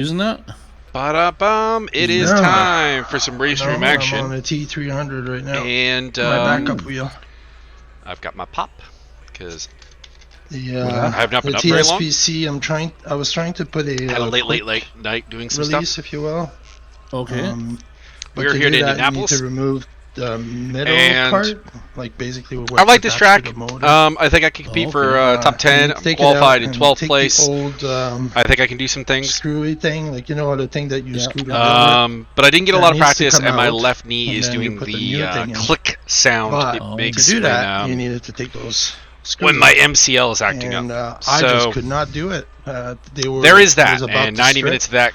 Isn't that? Ba-da-bum. It is time for some race room action. I'm on a T300 right now. And my backup wheel. I've got my pop because I The have not been up very long. TSPC. I was trying to put a had a late night doing some release, stuff. if you will. Okay. We are here in Indianapolis. You need to remove the middle And part, like basically. I like this track. I think I can compete for top 10. I'm qualified in 12th place. I think I can do some things. Screwy thing, like the thing that you screwed up. But I didn't get a lot of practice, and my left knee is doing the click sound it makes to do that. You needed to take those screws when my MCL is acting up. I just could not do it. There is that, and 90 minutes of that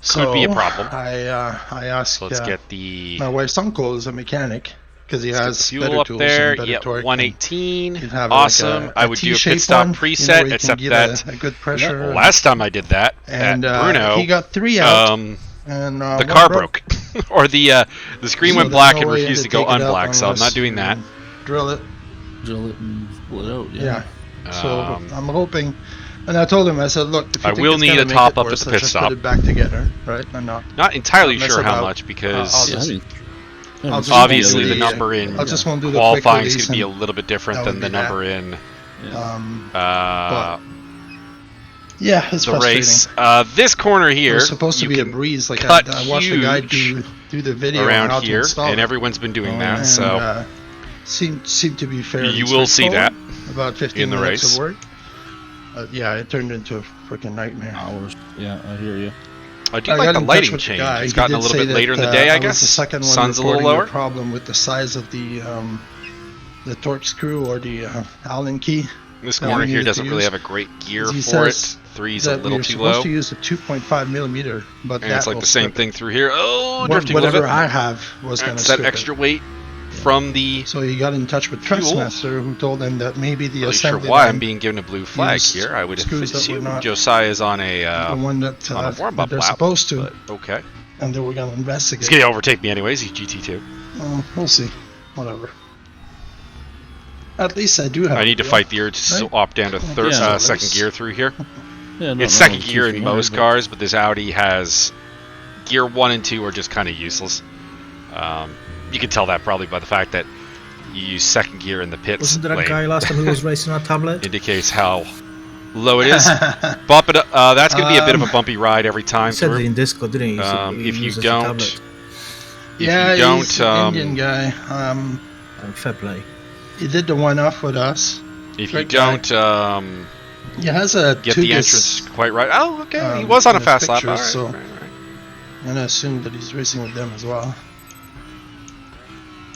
could be a problem. I asked. So let's get the. My wife's uncle is a mechanic because he has fuel better up tools there. and better Yeah, torque. 118. Awesome. I would do a pit stop preset, except that a good pressure. Last time I did that, and Bruno, he got 3 out. And the car broke, or the screen went black and refused to go unblack. So I'm not doing that. Drill it and pull it out. Yeah. So I'm hoping. And I told him, I said, look, if you I will need a top up at the pit stop. Put it back together, right? I'm not entirely sure how much because obviously the number in qualifying is going to be a little bit different than the number in the race. This corner here, it's supposed to be a breeze. Like I watched the guy do the video around here, and everyone's been doing that. So seemed to be fairly. You will see that about 15 in the minutes race. Of work. Yeah, it turned into a freaking nightmare. Hours. Yeah, I hear you. I do like the lighting change. It's gotten a little bit later in the day, I guess. The second one sun's a little lower. Problem with the size of the torque screw or the Allen key. This corner here doesn't really have a great gear for it. 3's a little too low. Supposed to use a 2.5 millimeter, but and it's like the same thing through here. Oh, drifting whatever a little bit. I have was going to that extra weight from the. So he got in touch with Trustmaster, who told him that maybe the assembly. Not sure why I'm being given a blue flag here. I would assume Josiah's on a one that on a warm-up they're lap, supposed to. Okay. And they were going to investigate. He's going to overtake me anyways. He's GT2. We'll see. Whatever. At least I do have. I need to fight the urge to opt down to second gear through here. Yeah, it's second gear in most cars, but this Audi has gear 1 and 2 are just kind of useless. You can tell that probably by the fact that you use second gear in the pits. Wasn't there a guy last time who was racing on a tablet? Indicates how low it is. Bump it up. That's going to be a bit of a bumpy ride every time. He said it in Discord, didn't he? If you don't, he's an Indian guy. Fair play. He did the one-off with us. If you don't he has a get the entrance quite right. Oh, okay. He was on a fast lap. All right, so right. I'm going to assume that he's racing with them as well.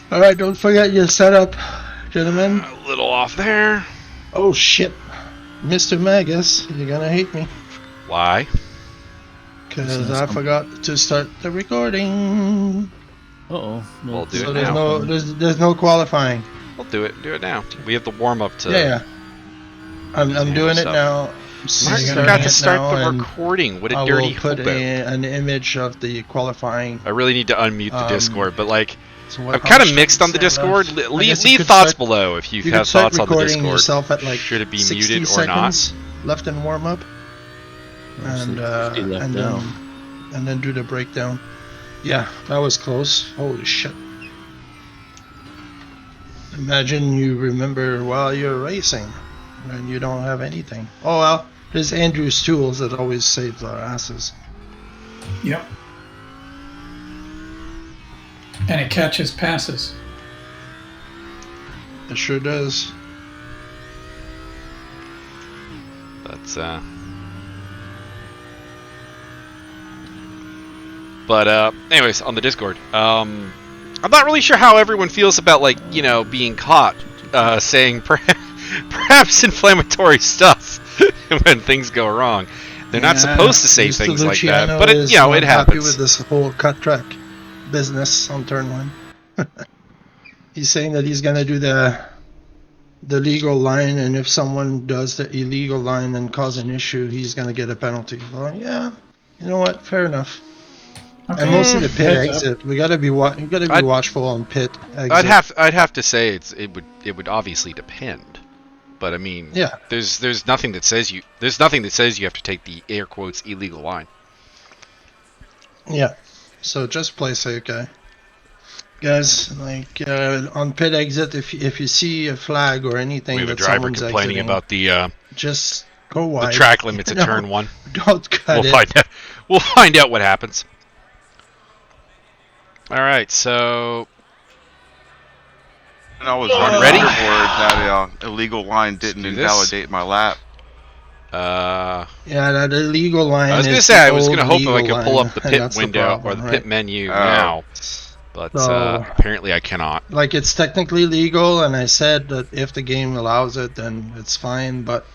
All right, don't forget your setup, gentlemen. A little off there. Oh, shit. Mr. Magus, you're going to hate me. Why? Because I forgot to start the recording. Uh-oh. We'll do so it there's now. There's no qualifying. We'll do it. Do it now. We have the warm-up to... Yeah. I'm doing it now. I forgot to start the recording. What a dirty hobo. I will put an image of the qualifying. I really need to unmute the Discord, but like... So I'm kind of mixed on the Discord. Leave thoughts below if you have thoughts on the Discord. At like should it be 60 muted or not? Left in warm up, and then do the breakdown. Yeah, that was close. Holy shit! Imagine you remember while you're racing, and you don't have anything. Oh well, there's Andrew's tools that always saves our asses. Yep. And it catches passes. It sure does. That's But anyways, on the Discord, I'm not really sure how everyone feels about being caught saying perhaps inflammatory stuff when things go wrong. They're not supposed to say things like that, but it happens. Happy with this whole cut track business on turn 1. He's saying that he's gonna do the legal line, and if someone does the illegal line and cause an issue, he's gonna get a penalty. Well, yeah, you know what? Fair enough. Okay. And mostly the pit exit. We gotta be watchful on pit exit. I'd have to say it would obviously depend, but I mean, there's nothing that says you have to take the air quotes illegal line. Yeah. So just play safe, guys. Like on pit exit, if you see a flag or anything We have a that driver someone's complaining exiting, about the just go wide. track limits at No, turn 1. Don't cut We'll it. find out. We'll find out what happens. All right, so And I was Everyone running ready? ready? That illegal line didn't do this. invalidate my lap. uh, Yeah, that illegal line. I was gonna is say the I was old gonna hope if I legal could pull line, up the and pit that's the window or problem, the right? pit menu now, but So- apparently I cannot. Like it's technically legal, and I said that if the game allows it, then it's fine. But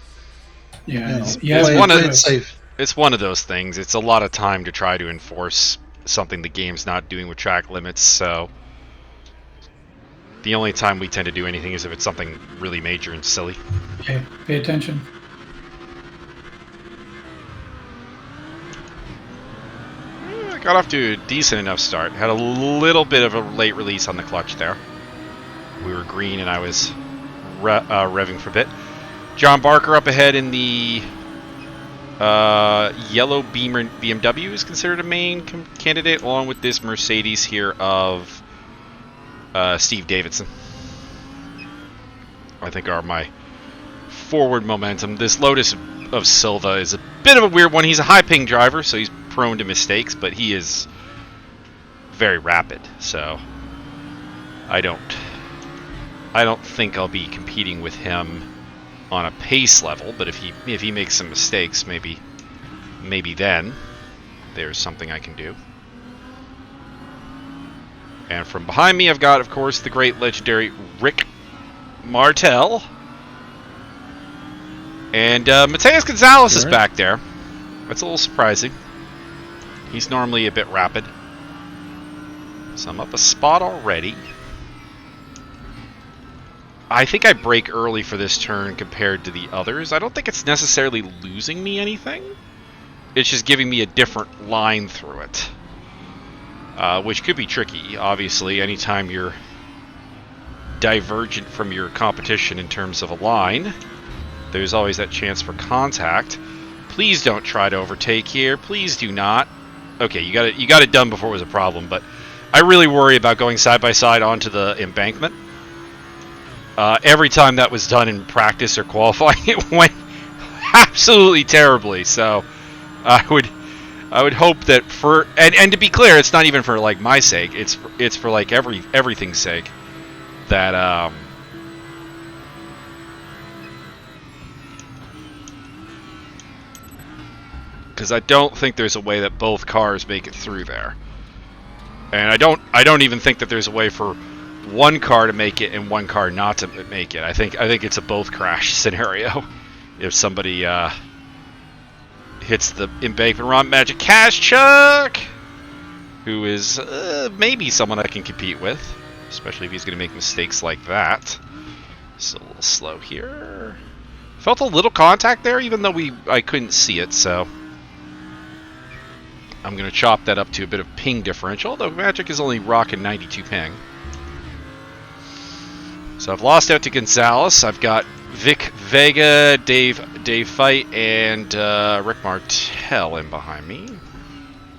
Yeah, you know, it's play, one of- play it safe. It's one of those things. It's a lot of time to try to enforce something the game's not doing with track limits, so the only time we tend to do anything is if it's something really major and silly. Okay, pay attention. I got off to a decent enough start. Had a little bit of a late release on the clutch there. We were green and I was revving for a bit. John Barker up ahead in the yellow Beamer BMW is considered a main candidate, along with this Mercedes here of Steve Davidson. I think are my forward momentum. This Lotus of Silva is a bit of a weird one. He's a high ping driver, so he's prone to mistakes, but he is very rapid, so I don't think I'll be competing with him on a pace level, but if he makes some mistakes, maybe then there's something I can do. And from behind me, I've got, of course, the great legendary Rick Martel. And Mateus Gonzalez is back there. That's a little surprising. He's normally a bit rapid. So I'm up a spot already. I think I brake early for this turn compared to the others. I don't think it's necessarily losing me anything. It's just giving me a different line through it. Which could be tricky, obviously. Anytime you're divergent from your competition in terms of a line, there's always that chance for contact. Please don't try to overtake here. Please do not. Okay, you got it done before it was a problem, but I really worry about going side by side onto the embankment. Every time that was done in practice or qualifying, it went absolutely terribly. So I would hope that for and to be clear, it's not even for like my sake. It's for like everything's sake that because I don't think there's a way that both cars make it through there, and I don't even think that there's a way for one car to make it and one car not to make it. I think it's a both crash scenario if somebody hits the embankment. Ron Magic Cash Chuck, who is maybe someone I can compete with, especially if he's going to make mistakes like that. So a little slow here. Felt a little contact there, even though I couldn't see it, so I'm going to chop that up to a bit of ping differential, though Magic is only rocking 92 ping. So I've lost out to Gonzalez. I've got Vic Vega, Dave Fight, and Rick Martel in behind me.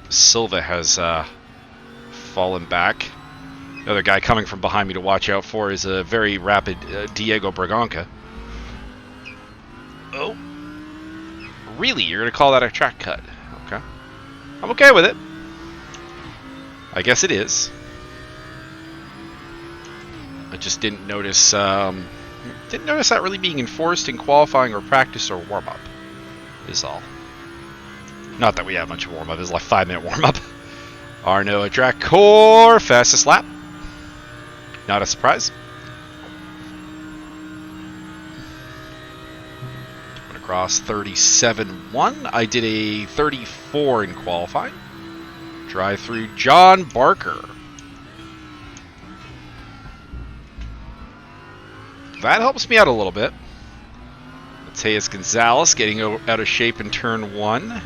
Silva has fallen back. Another guy coming from behind me to watch out for is a very rapid Diego Braganca. Oh. Really? You're going to call that a track cut? Okay. I'm okay with it. I guess it is. I just didn't notice that really being enforced in qualifying or practice or warm-up is all. Not that we have much warm-up. It's like 5-minute warm-up. Arno Track Core, fastest lap. Not a surprise. Went across 37.1. I did a 34 in qualifying. Drive through John Barker. That helps me out a little bit. Mateus Gonzalez getting out of shape in turn 1.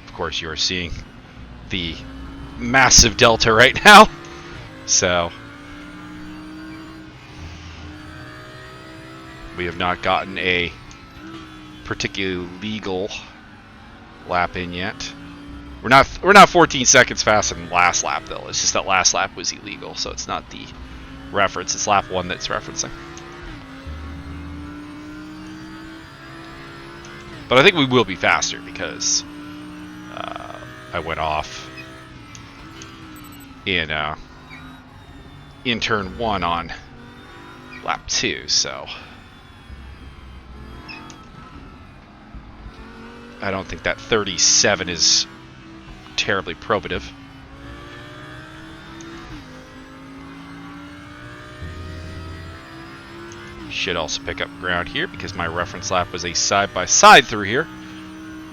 Of course, you are seeing the massive delta right now. So we have not gotten a particularly legal lap in yet. We're not 14 seconds faster than last lap though. It's just that last lap was illegal, so it's not the reference. It's lap 1 that's referencing. But I think we will be faster because I went off in turn 1 on lap 2, so I don't think that 37 is terribly probative. Should also pick up ground here because my reference lap was a side-by-side through here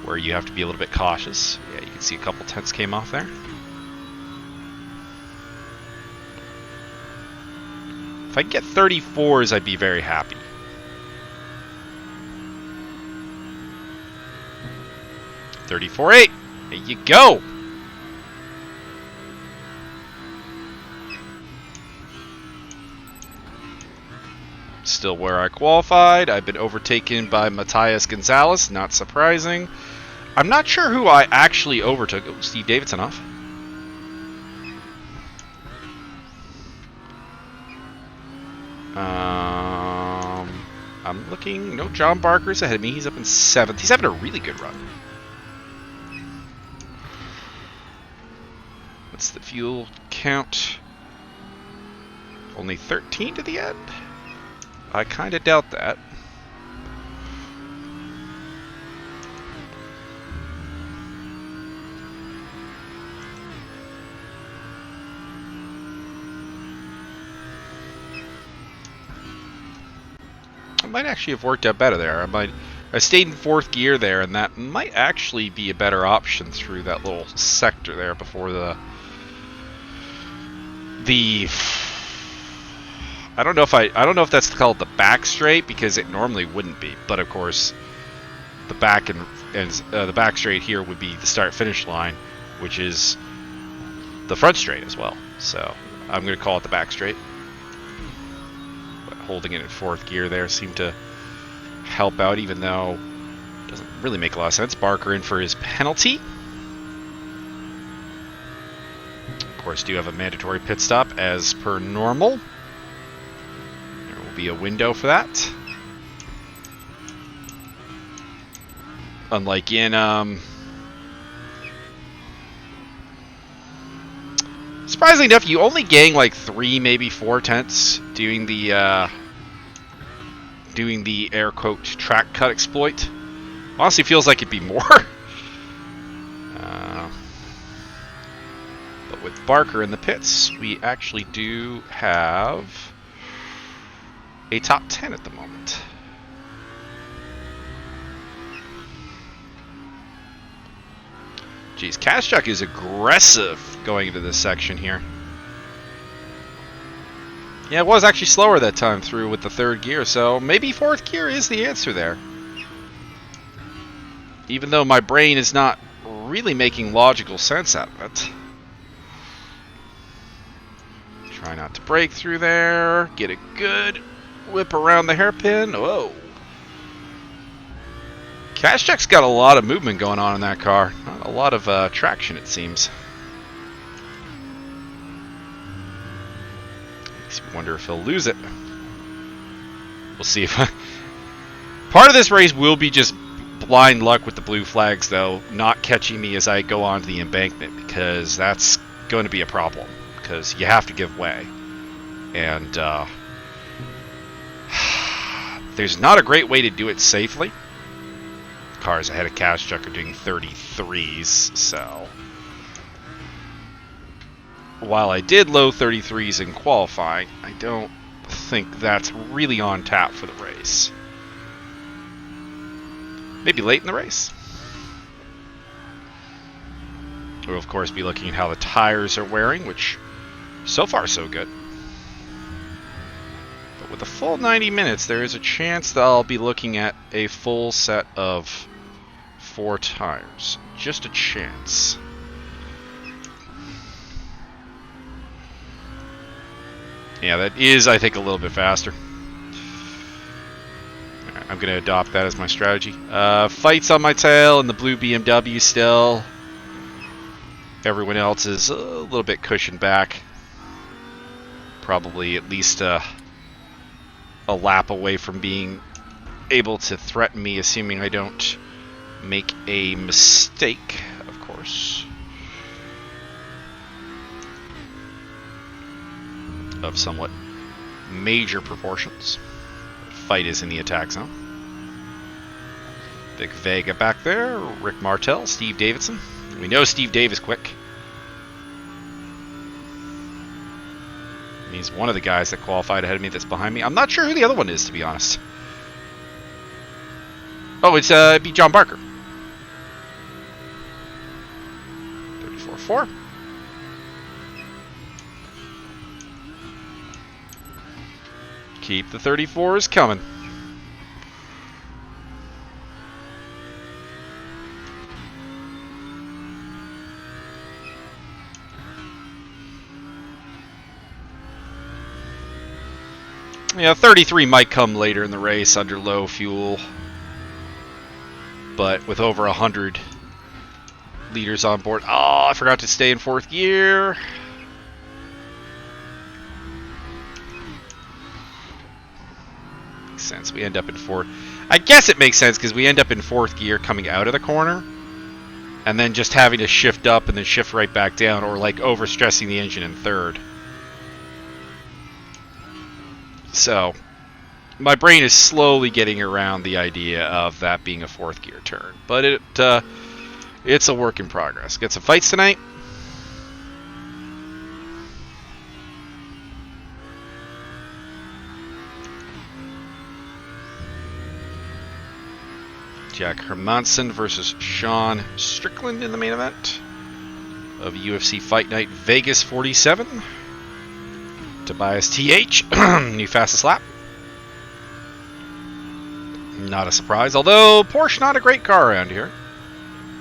where you have to be a little bit cautious. Yeah, you can see a couple tenths came off there. If I can get 34s, I'd be very happy. .34.8. There you go. Still where I qualified. I've been overtaken by Matthias Gonzalez. Not surprising. I'm not sure who I actually overtook. Oh, Steve Davidson off. I'm looking. No, John Barker's ahead of me. He's up in 7th. He's having a really good run. What's the fuel count? Only 13 to the end? I kind of doubt that. I might actually have worked out better there. I stayed in 4th gear there, and that might actually be a better option through that little sector there before the I don't know if that's called the back straight because it normally wouldn't be, but of course the back and the back straight here would be the start finish line, which is the front straight as well. So I'm going to call it the back straight. But holding it in 4th gear there seemed to help out, even though it doesn't really make a lot of sense. Barker in for his penalty. Of course, do have a mandatory pit stop as per normal. There will be a window for that. Unlike in surprisingly enough, you only gain like 3, maybe 4 tenths doing the air quote track cut exploit. Honestly, feels like it'd be more. But with Barker in the pits, we actually do have a top 10 at the moment. Geez, Kazchuk is aggressive going into this section here. Yeah, it was actually slower that time through with the 3rd gear, so maybe 4th gear is the answer there. Even though my brain is not really making logical sense out of it. Try not to break through there. Get a good whip around the hairpin. Whoa. Kazchuk's got a lot of movement going on in that car. Not a lot of traction, it seems. Makes me wonder if he'll lose it. We'll see if... Part of this race will be just blind luck with the blue flags, though, not catching me as I go onto the embankment, because that's going to be a problem, because you have to give way. And there's not a great way to do it safely. Cars ahead of Kazchuk are doing 33s, so while I did low 33s in qualifying, I don't think that's really on tap for the race. Maybe late in the race. We'll of course be looking at how the tires are wearing, which so far so good. But with a full 90 minutes, there is a chance that I'll be looking at a full set of 4 tires. Just a chance. Yeah, that is, I think, a little bit faster. Alright, I'm going to adopt that as my strategy. Fight's on my tail and the blue BMW still. Everyone else is a little bit cushioned back. Probably at least a lap away from being able to threaten me, assuming I don't make a mistake, of course. Of somewhat major proportions. Fight is in the attack zone. Vic Vega back there, Rick Martel, Steve Davidson. We know Steve Dave is quick. He's one of the guys that qualified ahead of me that's behind me. I'm not sure who the other one is, to be honest. Oh, it'd be John Barker. 34.4. Keep the 34s coming. Yeah, 33 might come later in the race under low fuel. But with over 100 liters on board. Oh, I forgot to stay in 4th gear. Makes sense. We end up in 4th. I guess it makes sense because we end up in 4th gear coming out of the corner. And then just having to shift up and then shift right back down. Or like overstressing the engine in 3rd. So, my brain is slowly getting around the idea of that being a 4th gear turn. But it's a work in progress. Get some fights tonight. Jack Hermansen versus Sean Strickland in the main event of UFC Fight Night Vegas 47. Tobias TH, new fastest lap. Not a surprise, although Porsche not a great car around here.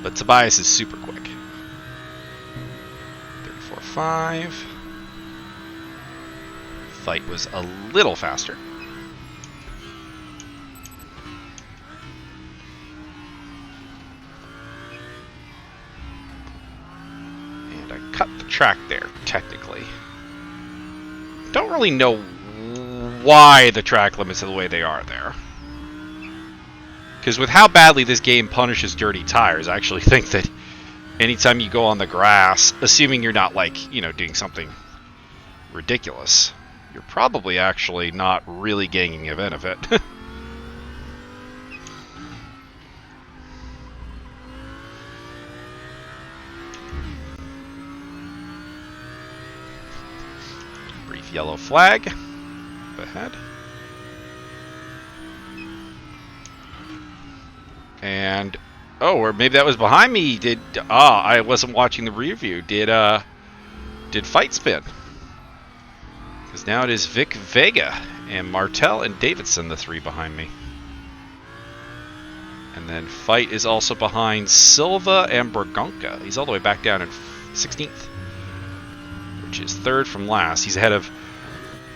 But Tobias is super quick. 34.5. Fight was a little faster. And I cut the track there, technically. Don't really know why the track limits are the way they are there. Because with how badly this game punishes dirty tires, I actually think that anytime you go on the grass, assuming you're not like, you know, doing something ridiculous, you're probably actually not really gaining a benefit. Yellow flag ahead. And or maybe that was behind me. I wasn't watching the review. Did fight spin? Because now it is Vic Vega and Martel and Davidson, the 3 behind me. And then fight is also behind Silva and Bergonca. He's all the way back down in 16th. Which is 3rd from last. He's ahead of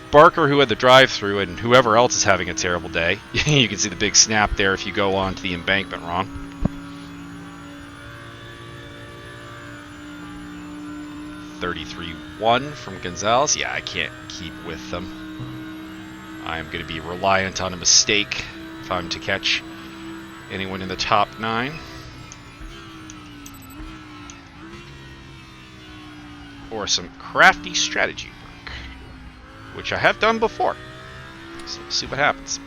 Barker, who had the drive-through, and whoever else is having a terrible day. You can see the big snap there if you go onto the embankment wrong. $33.1 from Gonzalez. Yeah, I can't keep with them. I'm going to be reliant on a mistake if I'm to catch anyone in the top 9. Or some crafty strategy work, which I have done before. So we'll see what happens.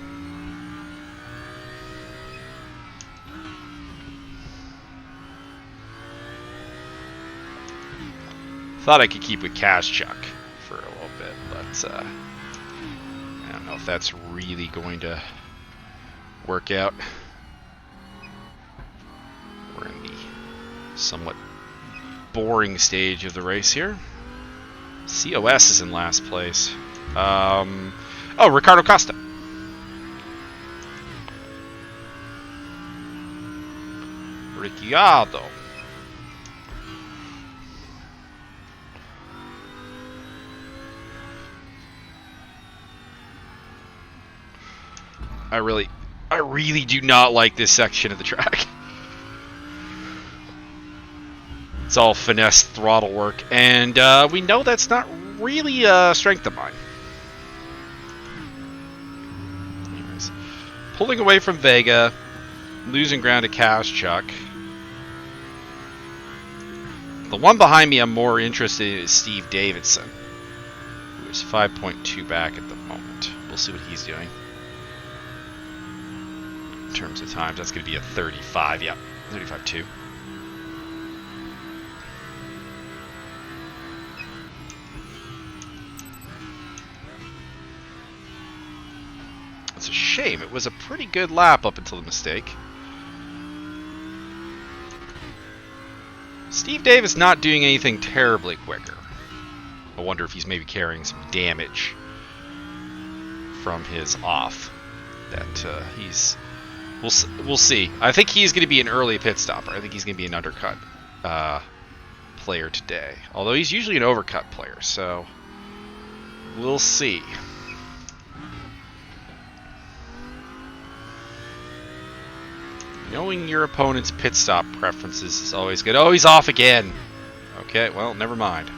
Thought I could keep with Cash Chuck for a little bit, but I don't know if that's really going to work out. We're in the somewhat boring stage of the race here. COS is in last place. Oh, Ricardo Costa. Brickyard. I I really do not like this section of the track. It's all finesse throttle work, and we know that's not really a strength of mine. Anyways, pulling away from Vega, losing ground to Kaschuk. The one behind me I'm more interested in is Steve Davidson, who is 5.2 back at the moment. We'll see what he's doing. In terms of times, that's going to be a 35, yeah, 35.2. It's a shame. It was a pretty good lap up until the mistake. Steve Davis not doing anything terribly quicker. I wonder if he's maybe carrying some damage from his off. That he's... We'll see. I think he's going to be an early pit stopper. I think he's going to be an undercut player today. Although he's usually an overcut player, so we'll see. Knowing your opponent's pit stop preferences is always good. Oh, he's off again. Okay, well, never mind.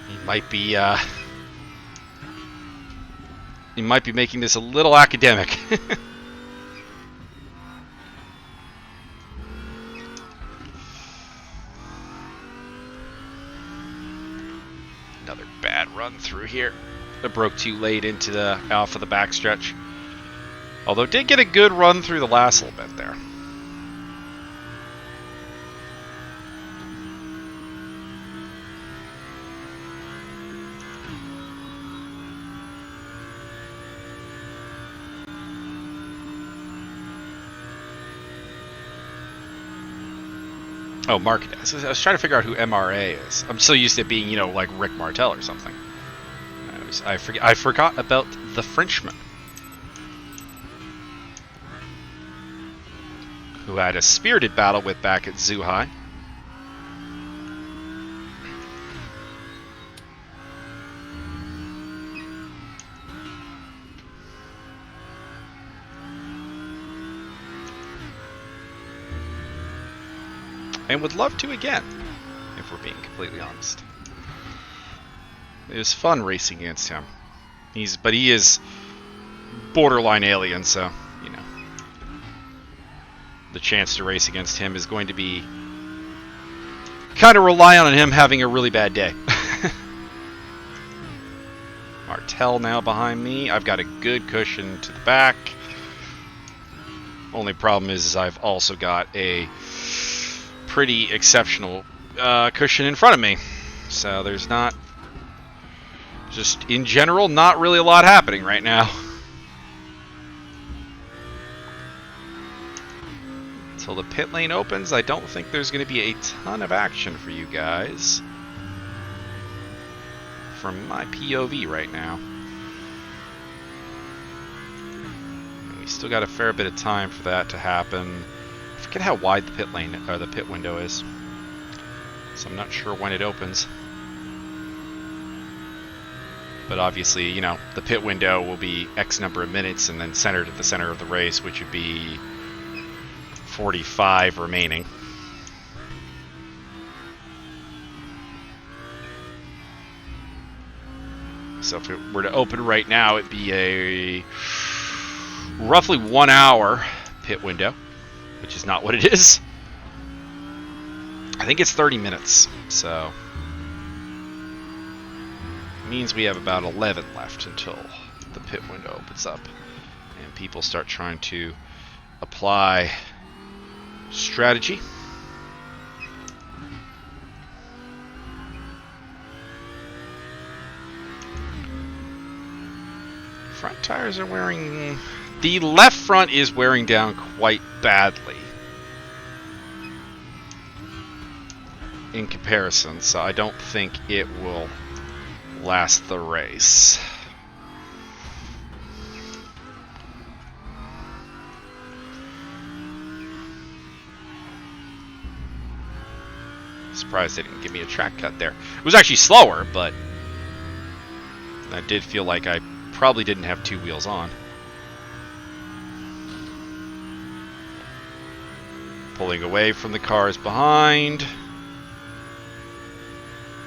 He might be making this a little academic. Another bad run through here. I broke too late into the Alpha the backstretch. Although did get a good run through the last little bit there. Oh, Marquez. I was trying to figure out who MRA is. I'm so used to it being, you know, like Rick Martel or something. I forgot about the Frenchman, who had a spirited battle with back at Zhuhai. And would love to again, if we're being completely honest. It was fun racing against him. But he is borderline alien, so, you know. The chance to race against him is going to be kind of rely on him having a really bad day. Martel now behind me. I've got a good cushion to the back. Only problem is I've also got a pretty exceptional cushion in front of me. So there's not, just in general, not really a lot happening right now. Until the pit lane opens, I don't think there's going to be a ton of action for you guys. From my POV right now. And we still got a fair bit of time for that to happen. I forget how wide the pit lane or the pit window is. So I'm not sure when it opens. But obviously, you know, the pit window will be X number of minutes and then centered at the center of the race, which would be 45 remaining. So if it were to open right now, it'd be a roughly 1 hour pit window, which is not what it is. I think it's 30 minutes, so it means we have about 11 left until the pit window opens up and people start trying to apply strategy. Front tires are wearing... The left front is wearing down quite badly in comparison, so I don't think it will last the race. Surprised they didn't give me a track cut there. It was actually slower, but I did feel like I probably didn't have two wheels on. Pulling away from the cars behind.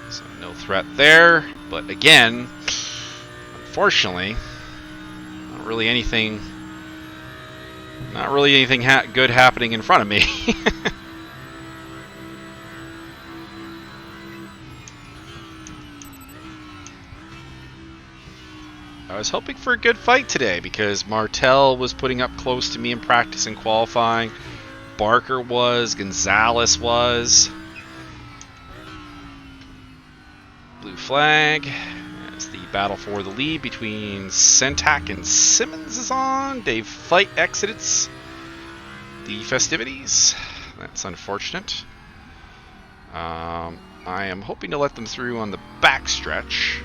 So no threat there. But again, unfortunately, not really anything good happening in front of me. I was hoping for a good fight today because Martel was putting up close to me in practice and qualifying. Barker was, Gonzalez was. Blue flag as the battle for the lead between Sentak and Simmons is on. Dave Fight exits the festivities. That's unfortunate. I am hoping to let them through on the backstretch.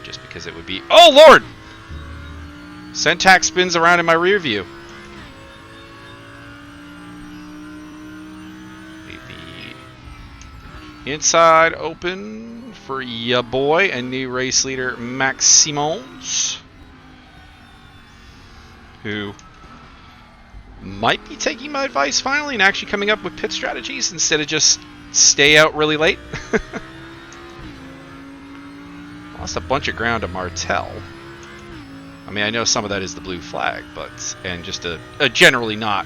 Just because it would be... Oh, Lord! Sentak spins around in my rear view. Leave the inside open for ya boy and new race leader Max Simons, who might be taking my advice finally and actually coming up with pit strategies instead of just stay out really late. Lost a bunch of ground to Martel. I mean, I know some of that is the blue flag, and just a generally not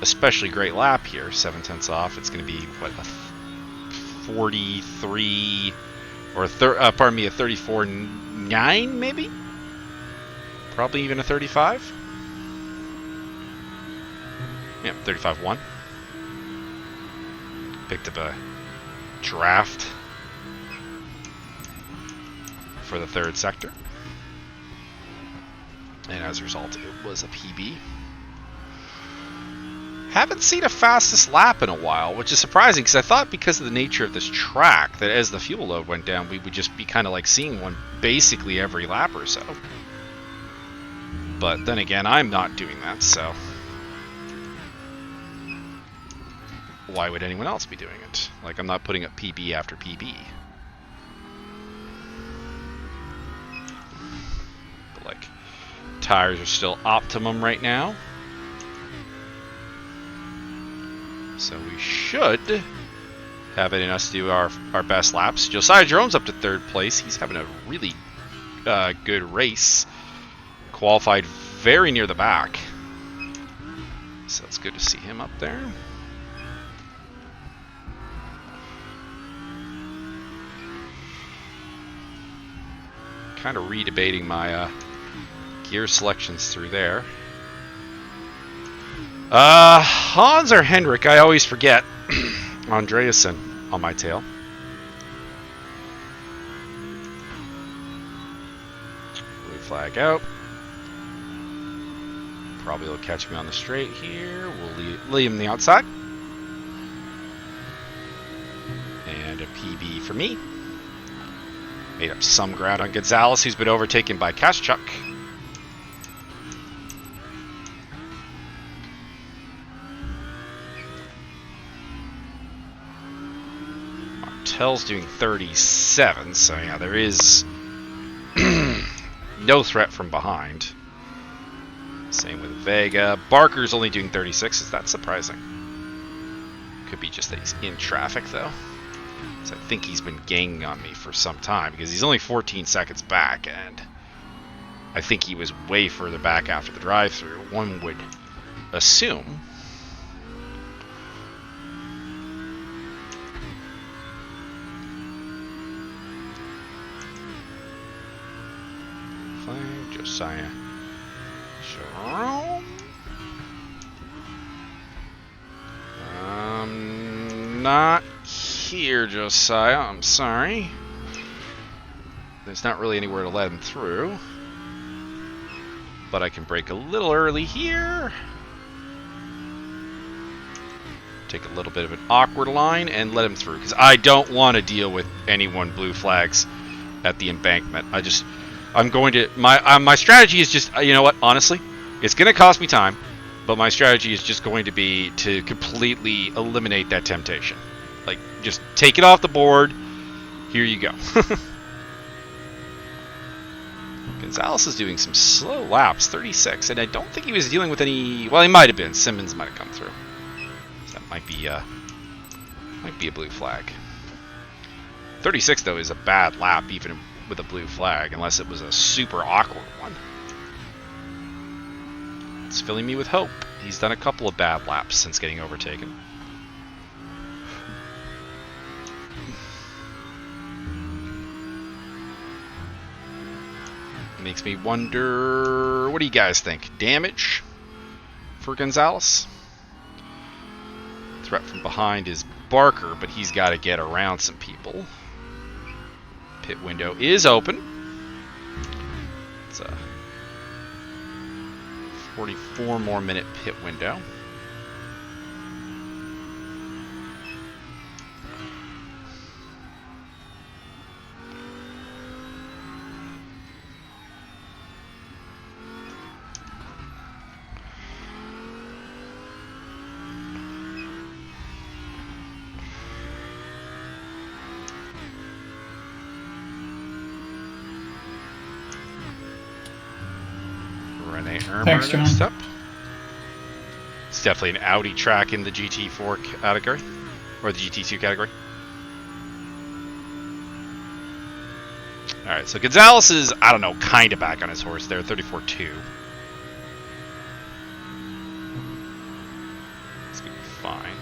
especially great lap here. 7/10 off. It's going to be what, a 43 or a 34.9 maybe. Probably even a 35. Yeah, 35.1. Picked up a draft for the third sector. And as a result, it was a PB. Haven't seen a fastest lap in a while, which is surprising because I thought because of the nature of this track that as the fuel load went down, we would just be kind of like seeing one basically every lap or so. But then again, I'm not doing that, so why would anyone else be doing it? Like, I'm not putting up PB after PB. But like, tires are still optimum right now, so we should have it in us to do our best laps. Josiah Jerome's up to third place. He's having a really good race. Qualified very near the back, so it's good to see him up there. Kind of re-debating my gear selections through there. Hans or Hendrick, I always forget. Andreasen on my tail. Blue flag out. Probably will catch me on the straight here. We'll leave him on the outside. And a PB for me. Made up some ground on Gonzalez, who's been overtaken by Kaschuk. Martel's doing 37, so yeah, there is no threat from behind. Same with Vega. Barker's only doing 36. Is that surprising? Could be just that he's in traffic, though. So I think he's been ganging on me for some time because he's only 14 seconds back, and I think he was way further back after the drive-through. One would assume. Flag, Josiah Jerome. Not here, Josiah. I'm sorry. There's not really anywhere to let him through. But I can brake a little early here. Take a little bit of an awkward line and let him through. Because I don't want to deal with anyone blue flags at the embankment. I'm going to... My strategy is just... You know what? Honestly, it's going to cost me time. But my strategy is just going to be to completely eliminate that temptation. Like, just take it off the board. Here you go. Gonzalez is doing some slow laps, 36, and I don't think he was dealing with any. Well, he might have been. Simmons might have come through. So that might be a blue flag. 36 though is a bad lap, even with a blue flag, unless it was a super awkward one. It's filling me with hope. He's done a couple of bad laps since getting overtaken. Makes me wonder, what do you guys think? Damage for Gonzalez? Threat from behind is Barker, but he's got to get around some people. Pit window is open. It's a 44 more minute pit window. Thanks, John. Next up. It's definitely an Audi track in the GT4 category, or the GT2 category. Alright, so Gonzalez is, I don't know, kind of back on his horse there, 34-2. It's going to be fine.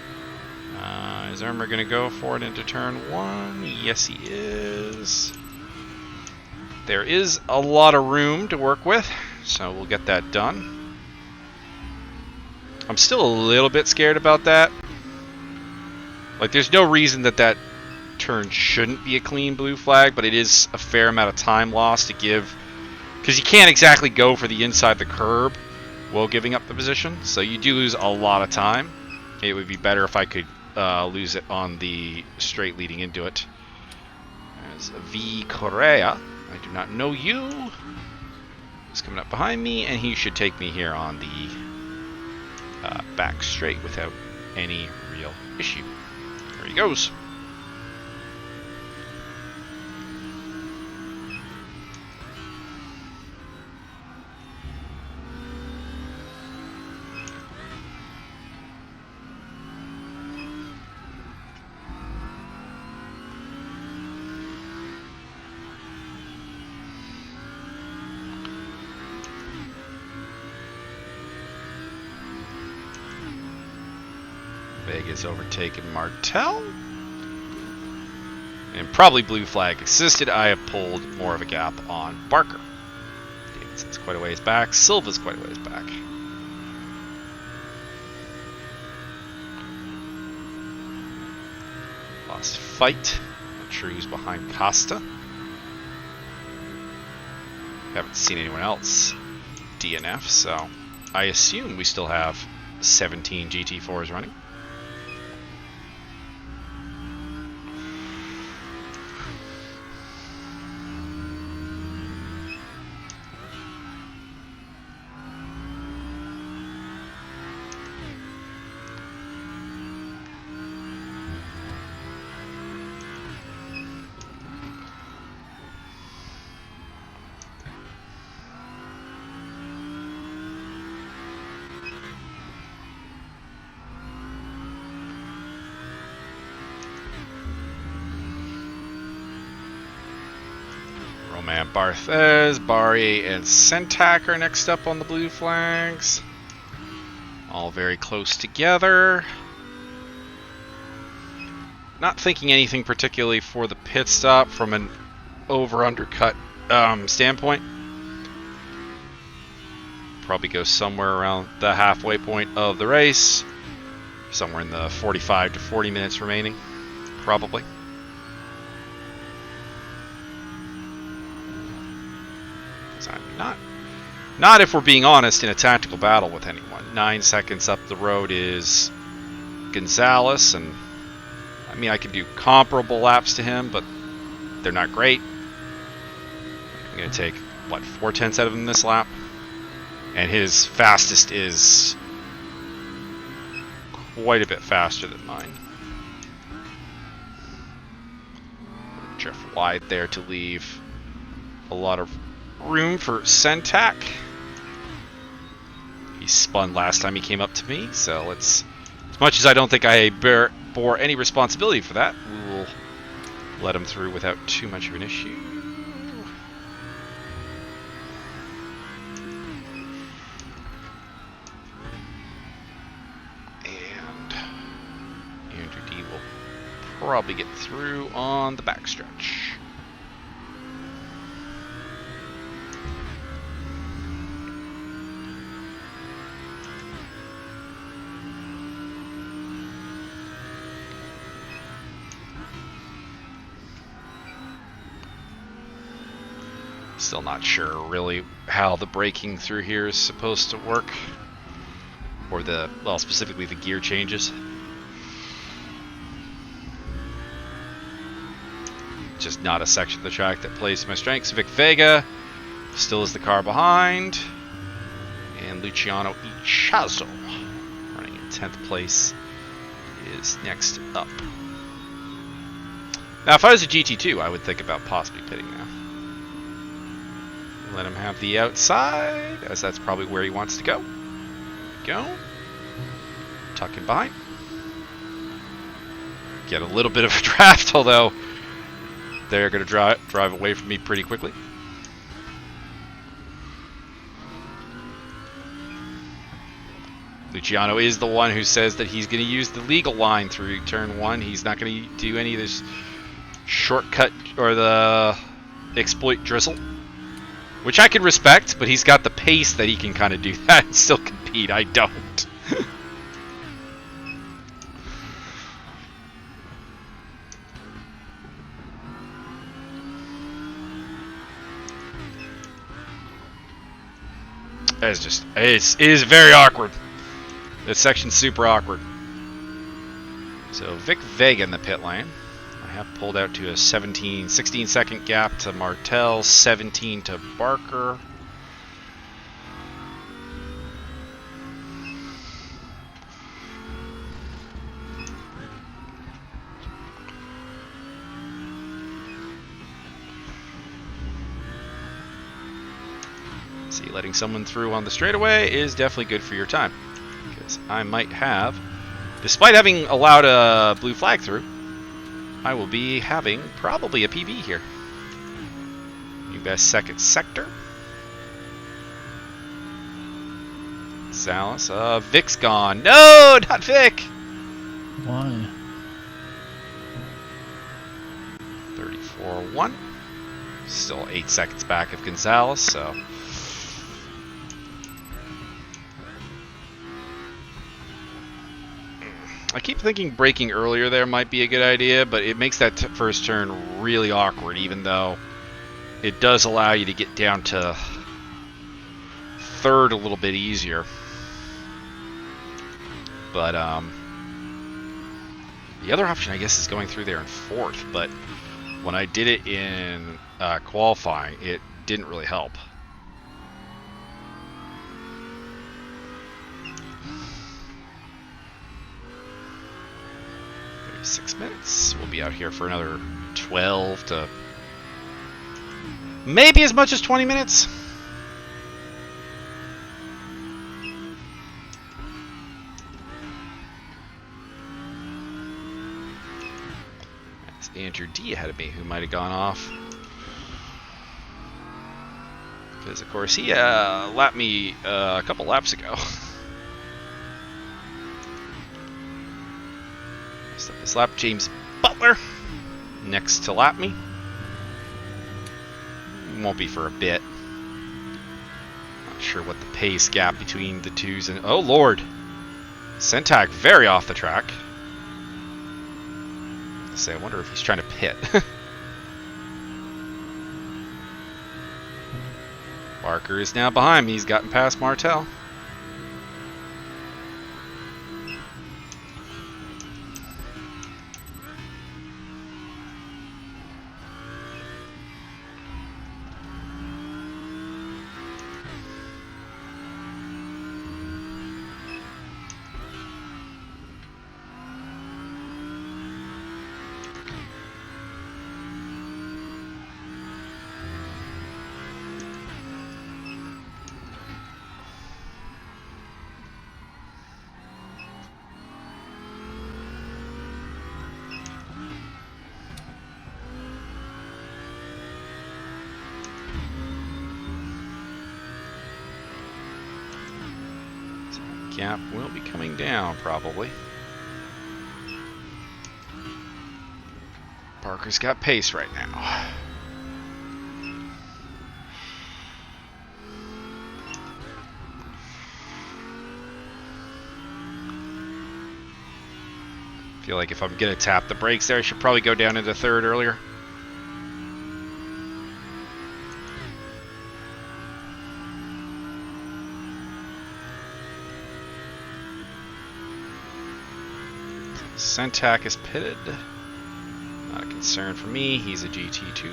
Is Irmer going to go for it into turn 1? Yes, he is. There is a lot of room to work with, so we'll get that done. I'm still a little bit scared about that. Like, there's no reason that that turn shouldn't be a clean blue flag, but it is a fair amount of time lost to give, because you can't exactly go for the inside the curb while giving up the position, so you do lose a lot of time. It would be better if I could lose it on the straight leading into it. There's V. Correa. I do not know you. He's coming up behind me, and he should take me here on the back straight without any real issue. There he goes. Vegas overtaken Martel. And probably blue flag assisted. I have pulled more of a gap on Barker. Davidson's quite a ways back. Silva's quite a ways back. Lost fight. Not sure who's behind Costa. Haven't seen anyone else DNF, so I assume we still have 17 GT4s running. Roman Barthez, Barry, and Sentak are next up on the blue flags. All very close together. Not thinking anything particularly for the pit stop from an over-undercut standpoint. Probably go somewhere around the halfway point of the race. Somewhere in the 45 to 40 minutes remaining, probably. Not if we're being honest in a tactical battle with anyone. 9 seconds up the road is Gonzalez, and I mean I can do comparable laps to him, but they're not great. I'm gonna take what, 4/10 out of him this lap, and his fastest is quite a bit faster than mine. Drift wide there to leave a lot of room for Sentak. He spun last time he came up to me, so let's... As much as I don't think I bore any responsibility for that, we will let him through without too much of an issue. And Andrew D will probably get through on the backstretch. Still not sure really how the braking through here is supposed to work, or the, well, specifically the gear changes. Just not a section of the track that plays to my strengths. Vic Vega still is the car behind, and Luciano Ichazo, running in 10th place, is next up. Now, if I was a GT2, I would think about possibly pitting now. Let him have the outside, as that's probably where he wants to go. There we go. Tuck in behind. Get a little bit of a draft, although they're going to drive away from me pretty quickly. Luciano is the one who says that he's going to use the legal line through turn 1. He's not going to do any of this shortcut or the exploit drizzle. Which I can respect, but he's got the pace that he can kind of do that and still compete. I don't. It is very awkward. This section's super awkward. So Vic Vega in the pit lane. I have pulled out to a 16 second gap to Martel, 17 to Barker. See, letting someone through on the straightaway is definitely good for your time, because I might have, despite having allowed a blue flag through, I will be having probably a PB here. New best second sector. Salas. Vic's gone. No, not Vic. Why? 34-1. Still 8 seconds back of Gonzalez, so. I keep thinking braking earlier there might be a good idea, but it makes that first turn really awkward, even though it does allow you to get down to third a little bit easier. But the other option, I guess, is going through there in fourth, but when I did it in qualifying, it didn't really help. 6 minutes. We'll be out here for another 12 to maybe as much as 20 minutes. That's Andrew D ahead of me, who might have gone off. Because, of course, he lapped me a couple laps ago. Up this lap, James Butler next to lap me. Won't be for a bit. Not sure what the pace gap between the twos and oh lord, Sentak very off the track. I wonder if he's trying to pit. Barker is now behind me. He's gotten past Martel. gap will be coming down, probably. Parker's got pace right now. Feel like if I'm gonna tap the brakes there, I should probably go down into third earlier. Sentak is pitted. Not a concern for me. He's a GT2.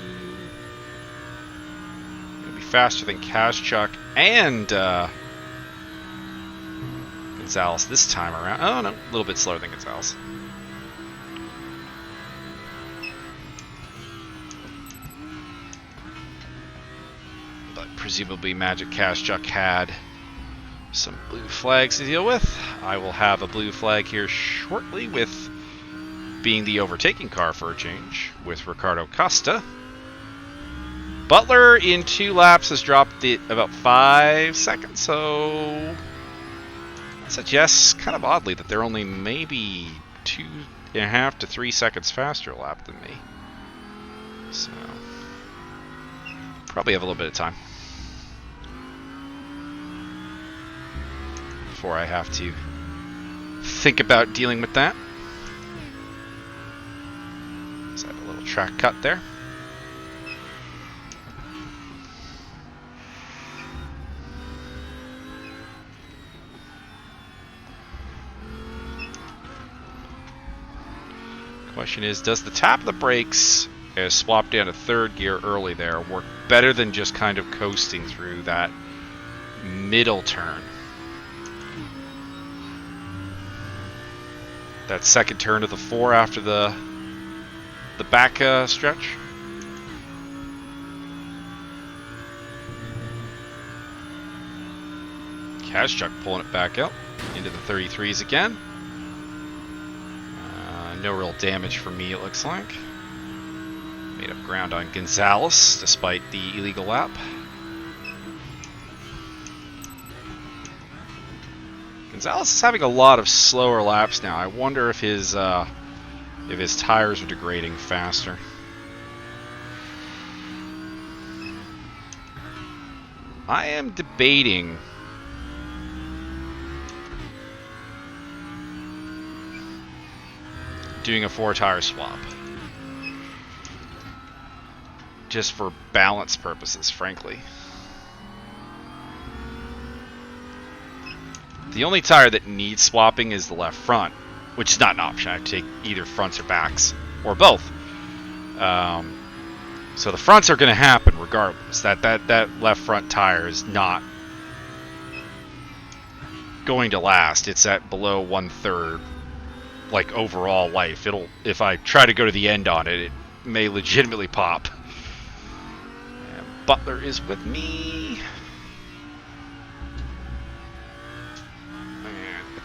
Gonna be faster than Kazchuk and Gonzalez this time around. Oh no, a little bit slower than Gonzalez. But presumably Magic Kazchuk had some blue flags to deal with. I will have a blue flag here shortly, with being the overtaking car for a change with Ricardo Costa. Butler in 2 laps has dropped it about 5 seconds, so I suggest kind of oddly that they're only maybe 2.5 to 3 seconds faster lap than me. So probably have a little bit of time before I have to think about dealing with that. So I have a little track cut there. Question is, does the tap of the brakes as swap down to third gear early there work better than just kind of coasting through that middle turn? That second turn of the 4 after the back stretch. Kazchuk pulling it back out into the 33s again. No real damage for me, it looks like. Made up ground on Gonzalez despite the illegal lap. Gonzalez is having a lot of slower laps now. I wonder if his tires are degrading faster. I am debating doing a 4-tire swap. Just for balance purposes, frankly. The only tire that needs swapping is the left front, which is not an option. I have to take either fronts or backs, or both. So the fronts are going to happen regardless. That left front tire is not going to last. It's at below 1/3, like overall life. If I try to go to the end on it, it may legitimately pop. And Butler is with me.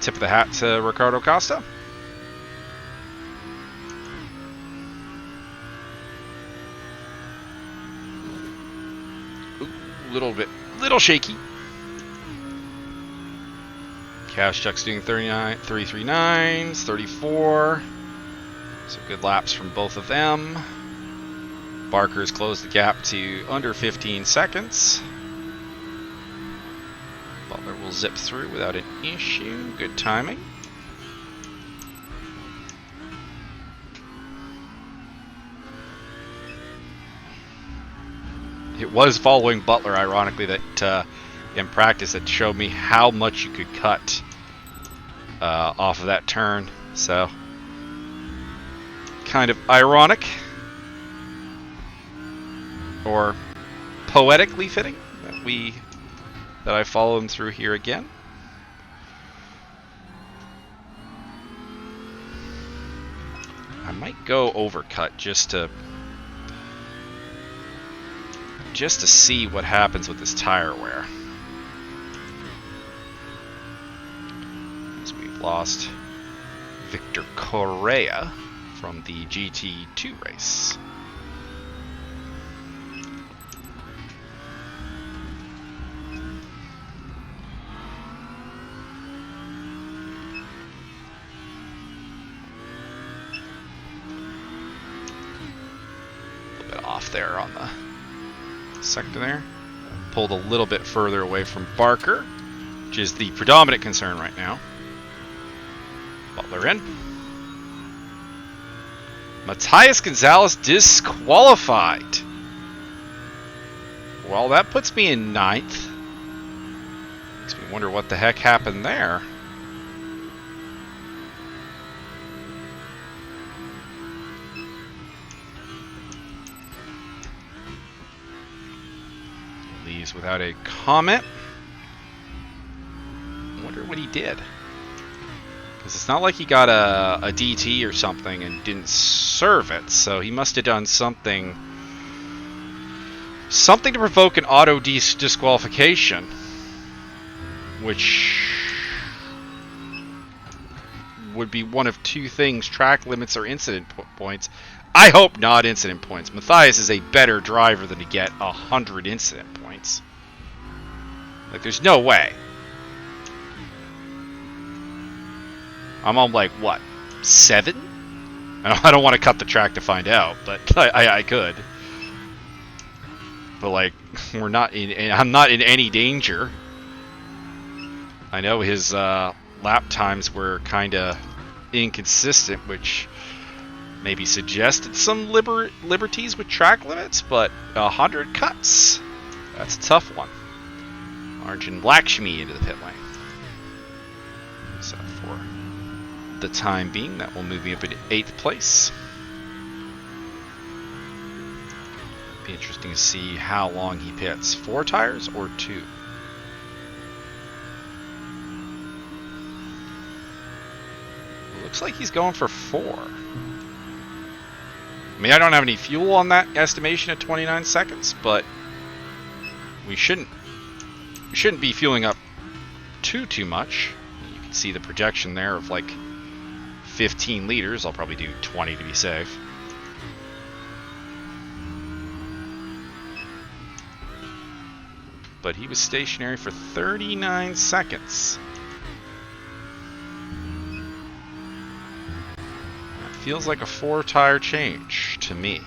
Tip of the hat to Ricardo Costa. Ooh, little shaky. Kazchuk's doing 39, 339s, 34. So good laps from both of them. Barker's closed the gap to under 15 seconds. Butler will zip through without an issue. Good timing. It was following Butler, ironically, that in practice that showed me how much you could cut off of that turn. So, kind of ironic, or poetically fitting that I follow him through here again. I might go overcut just to see what happens with this tire wear. As we've lost Victor Correa from the GT2 race. off there on the sector there. Pulled a little bit further away from Barker, which is the predominant concern right now. Butler in. Matthias Gonzalez disqualified. Well, that puts me in 9th. Makes me wonder what the heck happened there. Leaves without a comment. I wonder what he did. Because it's not like he got a DT or something and didn't serve it, so he must have done something to provoke an auto disqualification, which would be one of two things: track limits or incident points. I hope not incident points. Matthias is a better driver than to get 100 incident points. Like, there's no way. I'm on, like, what, 7? I don't want to cut the track to find out, but I could. But, like, I'm not in any danger. I know his lap times were kind of inconsistent, which maybe suggested some liberties with track limits, but 100 cuts, that's a tough one. Arjun Lakshmi into the pit lane. So for the time being, that will move me up into 8th place. Be interesting to see how long he pits. 4 tires or 2? Looks like he's going for 4. I mean, I don't have any fuel on that estimation at 29 seconds, but we shouldn't be fueling up too much. You can see the projection there of like 15 liters. I'll probably do 20 to be safe. But he was stationary for 39 seconds. Feels like a 4-tire change to me.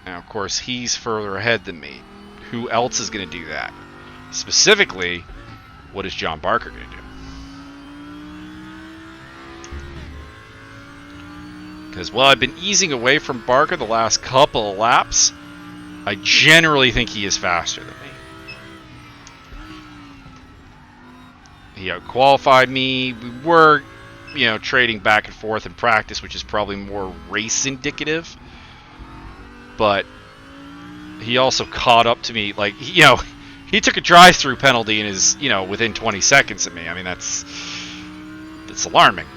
Now, of course, he's further ahead than me. Who else is going to do that? Specifically, what is John Barker going to do? Because while I've been easing away from Barker the last couple of laps, I generally think he is faster than me. He outqualified me. We were, trading back and forth in practice, which is probably more race indicative. But he also caught up to me. Like, he took a drive-through penalty and is, within 20 seconds of me. I mean, that's alarming.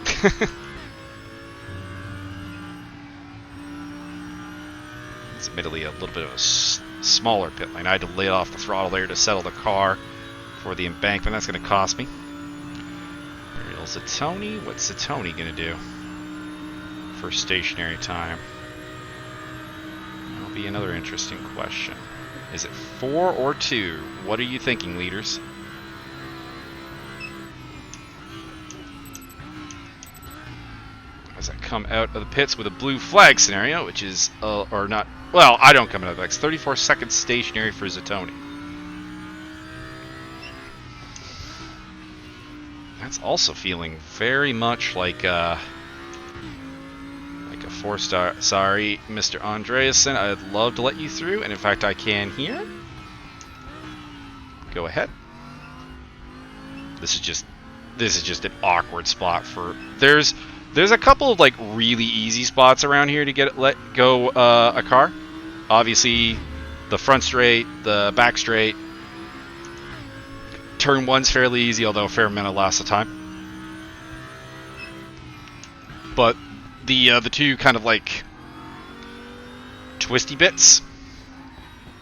It's admittedly a little bit of a smaller pit lane. I had to lay off the throttle there to settle the car for the embankment. That's going to cost me. Zatoni? What's Zatoni going to do for stationary time? That'll be another interesting question. Is it 4 or 2? What are you thinking, leaders? As I come out of the pits with a blue flag scenario, which is, or not, well, I don't come out of the pits. 34 seconds stationary for Zatoni. That's also feeling very much like a 4-star. Sorry, Mr. Andreasen, I'd love to let you through, and in fact I can here. Go ahead. This is just an awkward spot for. There's a couple of like really easy spots around here to let go a car. Obviously, the front straight, the back straight. Turn 1's fairly easy, although a fair amount of lasts of time. But the two kind of like twisty bits,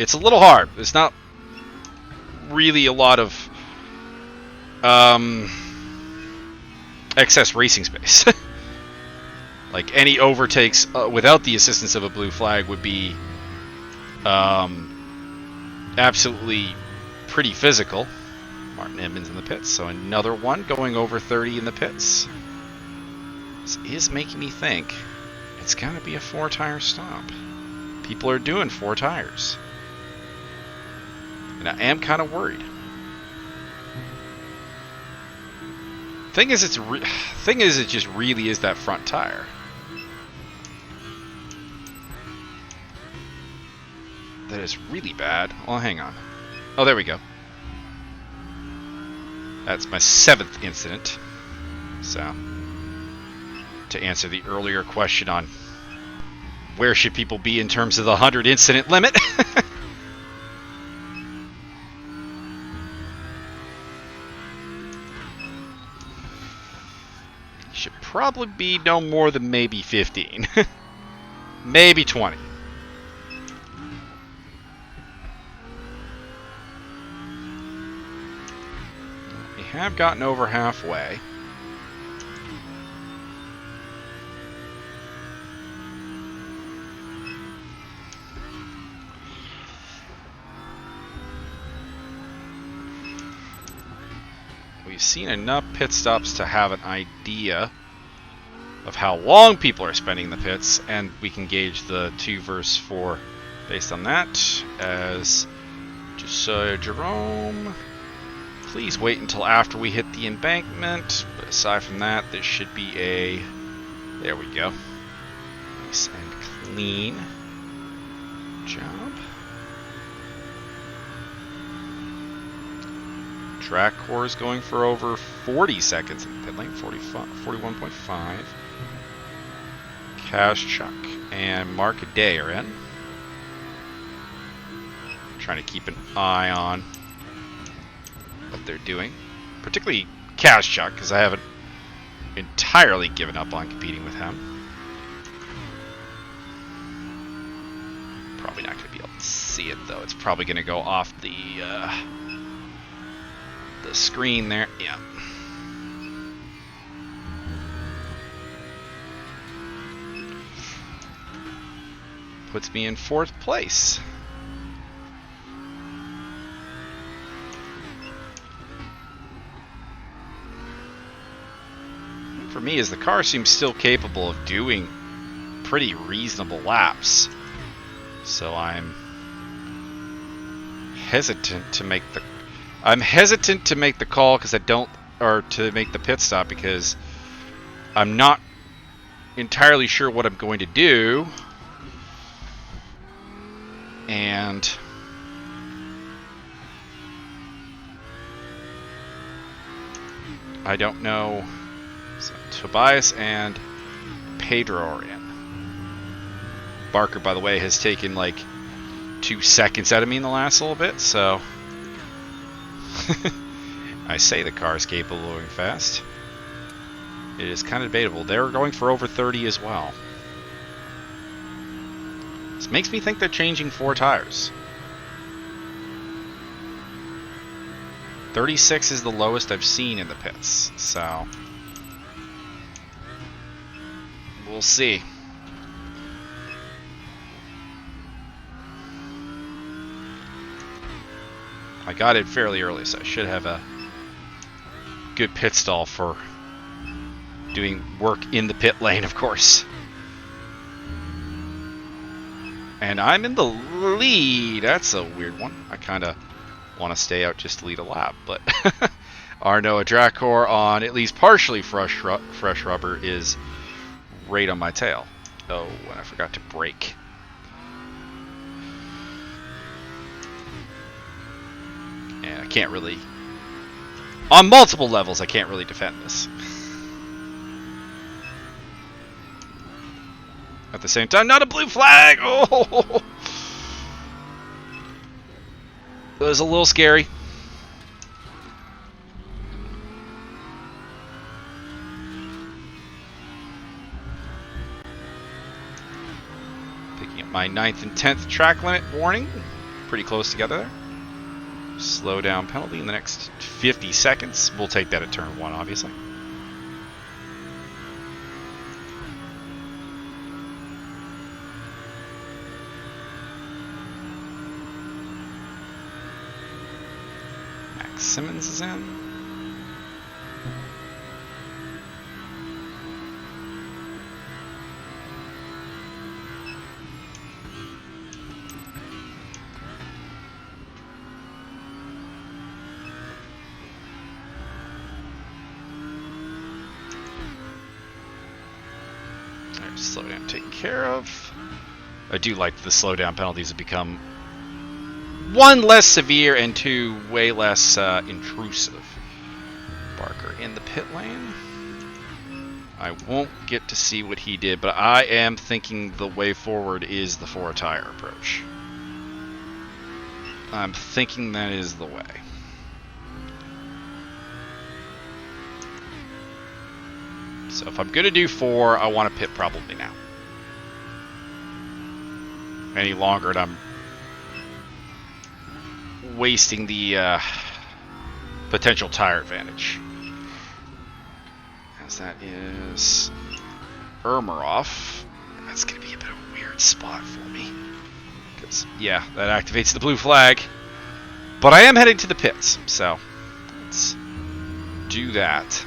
it's a little hard. There's not really a lot of excess racing space. Like any overtakes without the assistance of a blue flag would be absolutely pretty physical. Martin Edmonds in the pits, so another one going over 30 in the pits. This is making me think it's got to be a 4-tire stop. People are doing 4 tires. And I am kind of worried. Thing is, it just really is that front tire. That is really bad. Oh, hang on. Oh, there we go. That's my 7th incident. So, to answer the earlier question on where should people be in terms of the 100 incident limit. Should probably be no more than maybe 15. Maybe 20. We have gotten over halfway. We've seen enough pit stops to have an idea of how long people are spending the pits, and we can gauge the 2 versus 4 based on that. As Josiah Jerome, please wait until after we hit the embankment. But aside from that, this should be a... There we go. Nice and clean job. Track core is going for over 40 seconds in pit lane, 41.5. Cash Chuck and Mark Day are in. Trying to keep an eye on what they're doing, particularly Cash Chuck, because I haven't entirely given up on competing with him. Probably not going to be able to see it though. It's probably going to go off the screen there. Yeah. Puts me in 4th place. For me, as the car seems still capable of doing pretty reasonable laps, so I'm hesitant to make the call because to make the pit stop because I'm not entirely sure what I'm going to do, and I don't know. So Tobias and Pedro are in. Barker, by the way, has taken like 2 seconds out of me in the last little bit, so I say the car is capable of going fast. It is kind of debatable. They're going for over 30 as well. This makes me think they're changing 4 tires. 36 is the lowest I've seen in the pits, so we'll see. I got it fairly early, so I should have a good pit stall for doing work in the pit lane, of course. And I'm in the lead. That's a weird one. I kind of want to stay out just to lead a lap, but Arno Dracor on at least partially fresh rubber is right on my tail. Oh, and I forgot to brake. And I can't really, on multiple levels, I can't really defend this. At the same time, not a blue flag! Oh! It was a little scary. Picking up my 9th and 10th track limit warning. Pretty close together there. Slow down penalty in the next 50 seconds. We'll take that at turn 1, obviously. Max Simmons is in. Slowdown taken care of. I do like the slowdown penalties have become, 1, less severe, and 2, way less intrusive. Barker in the pit lane. I won't get to see what he did, but I am thinking the way forward is the 4-tire approach. I'm thinking that is the way. So if I'm going to do 4, I want to pit probably now. Any longer and I'm wasting the potential tire advantage. As that is Ermeroff. That's going to be a bit of a weird spot for me. Because, yeah, that activates the blue flag. But I am heading to the pits, so let's do that.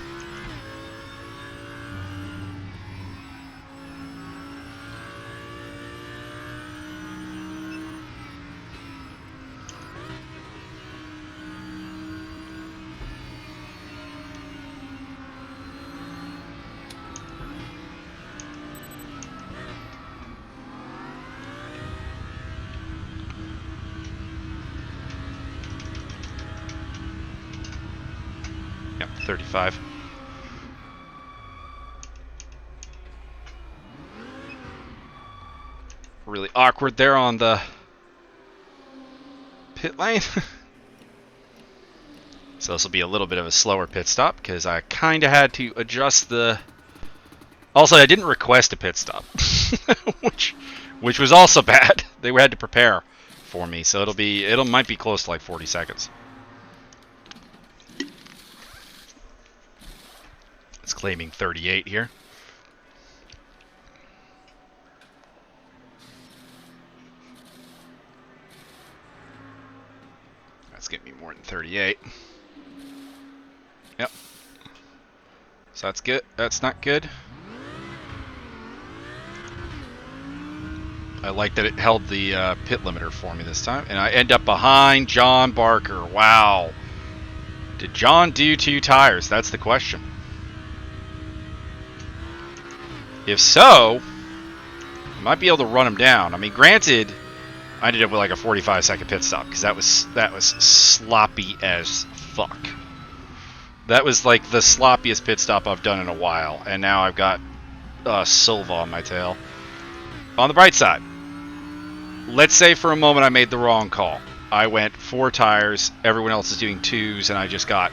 Yep, 35. Really awkward there on the pit lane. So this will be a little bit of a slower pit stop because I kind of had to adjust the... Also, I didn't request a pit stop, which was also bad. They had to prepare for me, so it might be close to like 40 seconds. It's claiming 38 here. That's getting me more than 38. Yep. So that's good. That's not good. I like that it held the pit limiter for me this time. And I end up behind John Barker. Wow. Did John do 2 tires? That's the question. If so, I might be able to run him down. I mean, granted, I ended up with like a 45-second pit stop because that was sloppy as fuck. That was like the sloppiest pit stop I've done in a while, and now I've got Silva on my tail. On the bright side, let's say for a moment I made the wrong call. I went 4 tires, everyone else is doing 2s, and I just got,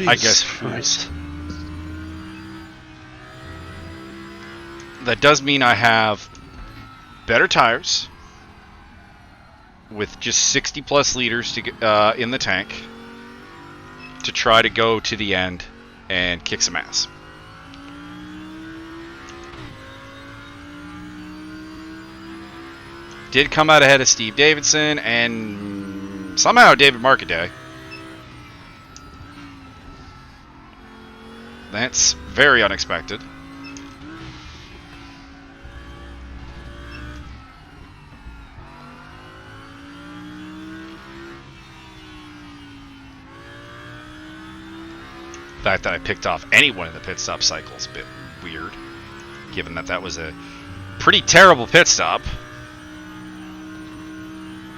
I guess, Christ. That does mean I have better tires with just 60 plus liters to in the tank to try to go to the end and kick some ass. Did come out ahead of Steve Davidson and somehow David Marcaday. That's very unexpected. The fact that I picked off anyone in the pit stop cycle is a bit weird, given that that was a pretty terrible pit stop.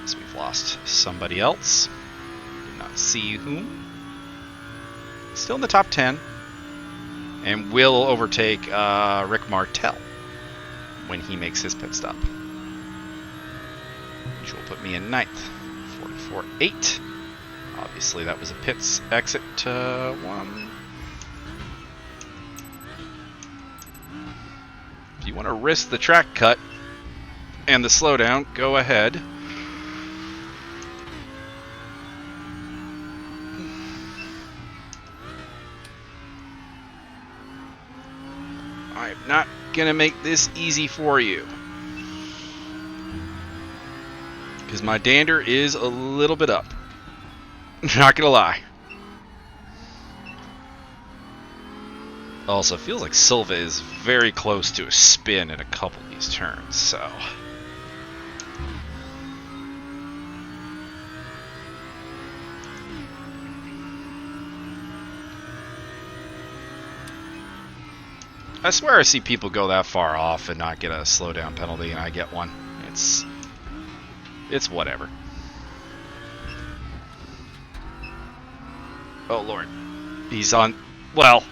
So we've lost somebody else. Did not see whom. Still in the top 10. And will overtake Rick Martel when he makes his pit stop. Which will put me in 9th. 44.8. Obviously that was a pits exit 1. If you want to risk the track cut and the slowdown, go ahead. I'm not gonna make this easy for you, because my dander is a little bit up. Not gonna lie. Also, feels like Silva is very close to a spin in a couple of these turns, so... I swear I see people go that far off and not get a slowdown penalty, and I get one. It's whatever. Oh lord, he's on. Well,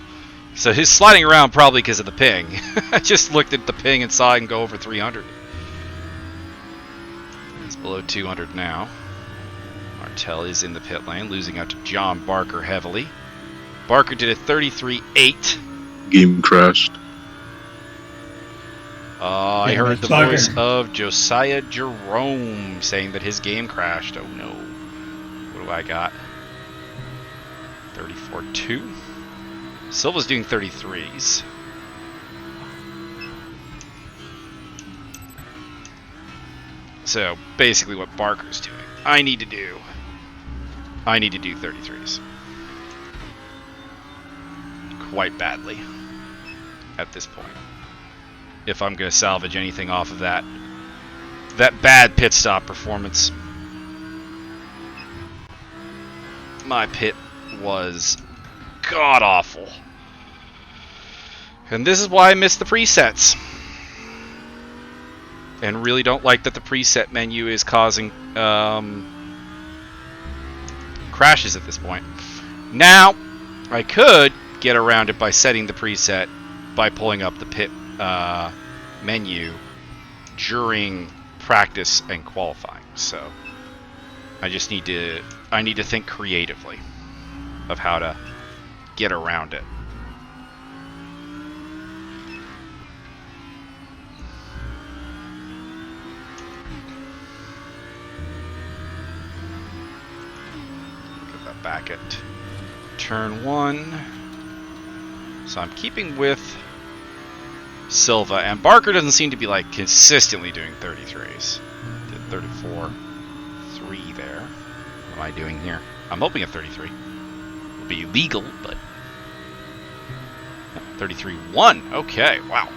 so he's sliding around probably because of the ping. I just looked at the ping and saw him go over 300. It's below 200 now. Martel is in the pit lane, losing out to John Barker heavily. Barker did a 33.8. Game crashed. I heard the voice of Josiah Jerome saying that his game crashed. Oh no. What do I got? 34.2. Silva's doing 33s. So basically what Barker's doing, I need to do 33s. Quite badly at this point. If I'm going to salvage anything off of that bad pit stop performance. My pit was god awful. And this is why I miss the presets. And really don't like that the preset menu is causing crashes at this point. Now, I could get around it by setting the preset by pulling up the pit menu during practice and qualifying. So I just need to think creatively of how to get around it. Get that back at turn 1. So I'm keeping with Silva, and Barker doesn't seem to be like consistently doing 33s. Did 34.3 there. What am I doing here? I'm hoping a 33 will be legal, but 33.1. Okay, wow.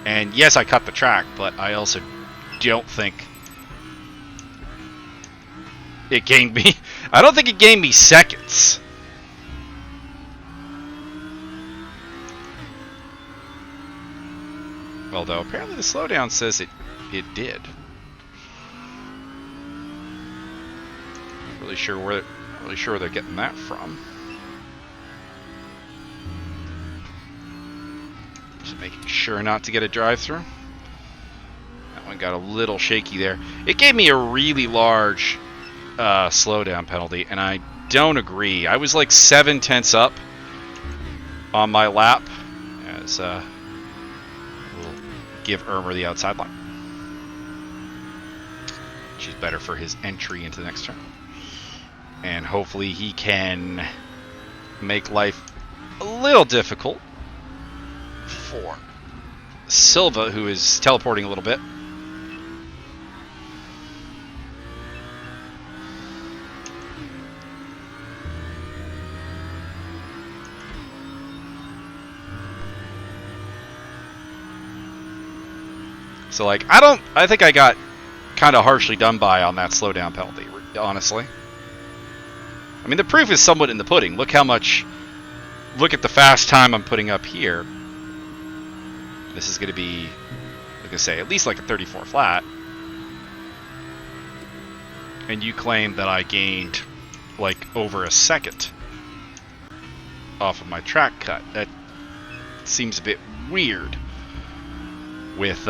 And yes, I cut the track, but I also don't think it gained me. I don't think it gained me seconds. Although apparently the slowdown says it did. Not really sure where they're getting that from. Just making sure not to get a drive-through. That one got a little shaky there. It gave me a really large slowdown penalty, and I don't agree. I was like 7/10 up on my lap as give Irmer the outside line, which is better for his entry into the next turn. And hopefully he can make life a little difficult for Silva, who is teleporting a little bit. So, like, I think I got kind of harshly done by on that slowdown penalty, honestly. I mean, the proof is somewhat in the pudding. Look at the fast time I'm putting up here. This is going to be, like I say, at least like a 34 flat. And you claim that I gained, like, over a second off of my track cut. That seems a bit weird with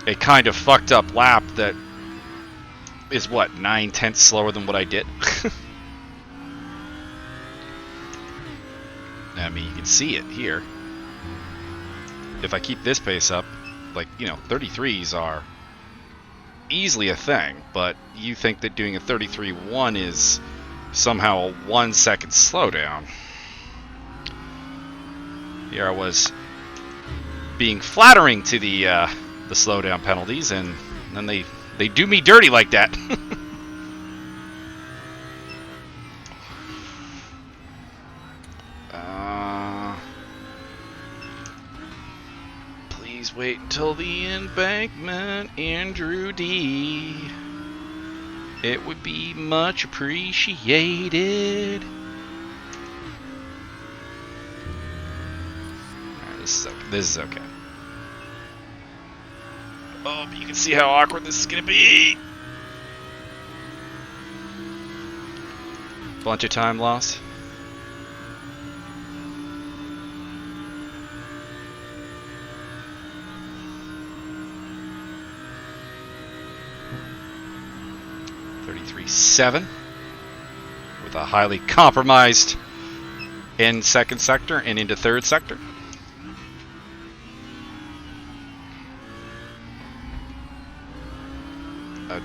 a kind of fucked up lap that is what, 9/10 slower than what I did. I mean, you can see it here. If I keep this pace up, like, you know, 33s are easily a thing, but you think that doing a 33.1 is somehow a 1 second slowdown. Here I was being flattering to the slowdown penalties, and then they do me dirty like that. Please wait until the embankment, Andrew D. It would be much appreciated. This is okay. This is okay. Oh, but you can see how awkward this is gonna be. Bunch of time lost. .7 with a highly compromised in second sector and into third sector.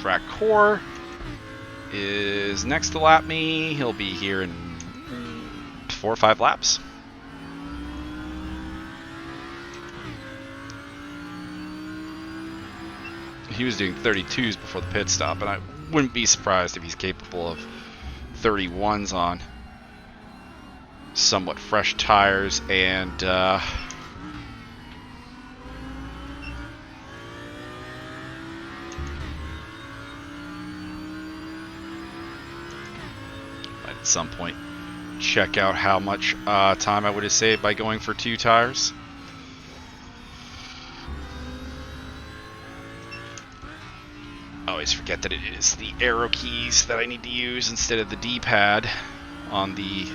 Track core is next to lap me. He'll be here in 4 or 5 laps. He was doing 32s before the pit stop, and I wouldn't be surprised if he's capable of 31s on somewhat fresh tires and at some point check out how much time I would have saved by going for 2 tires. I always forget that it is the arrow keys that I need to use instead of the D-pad on the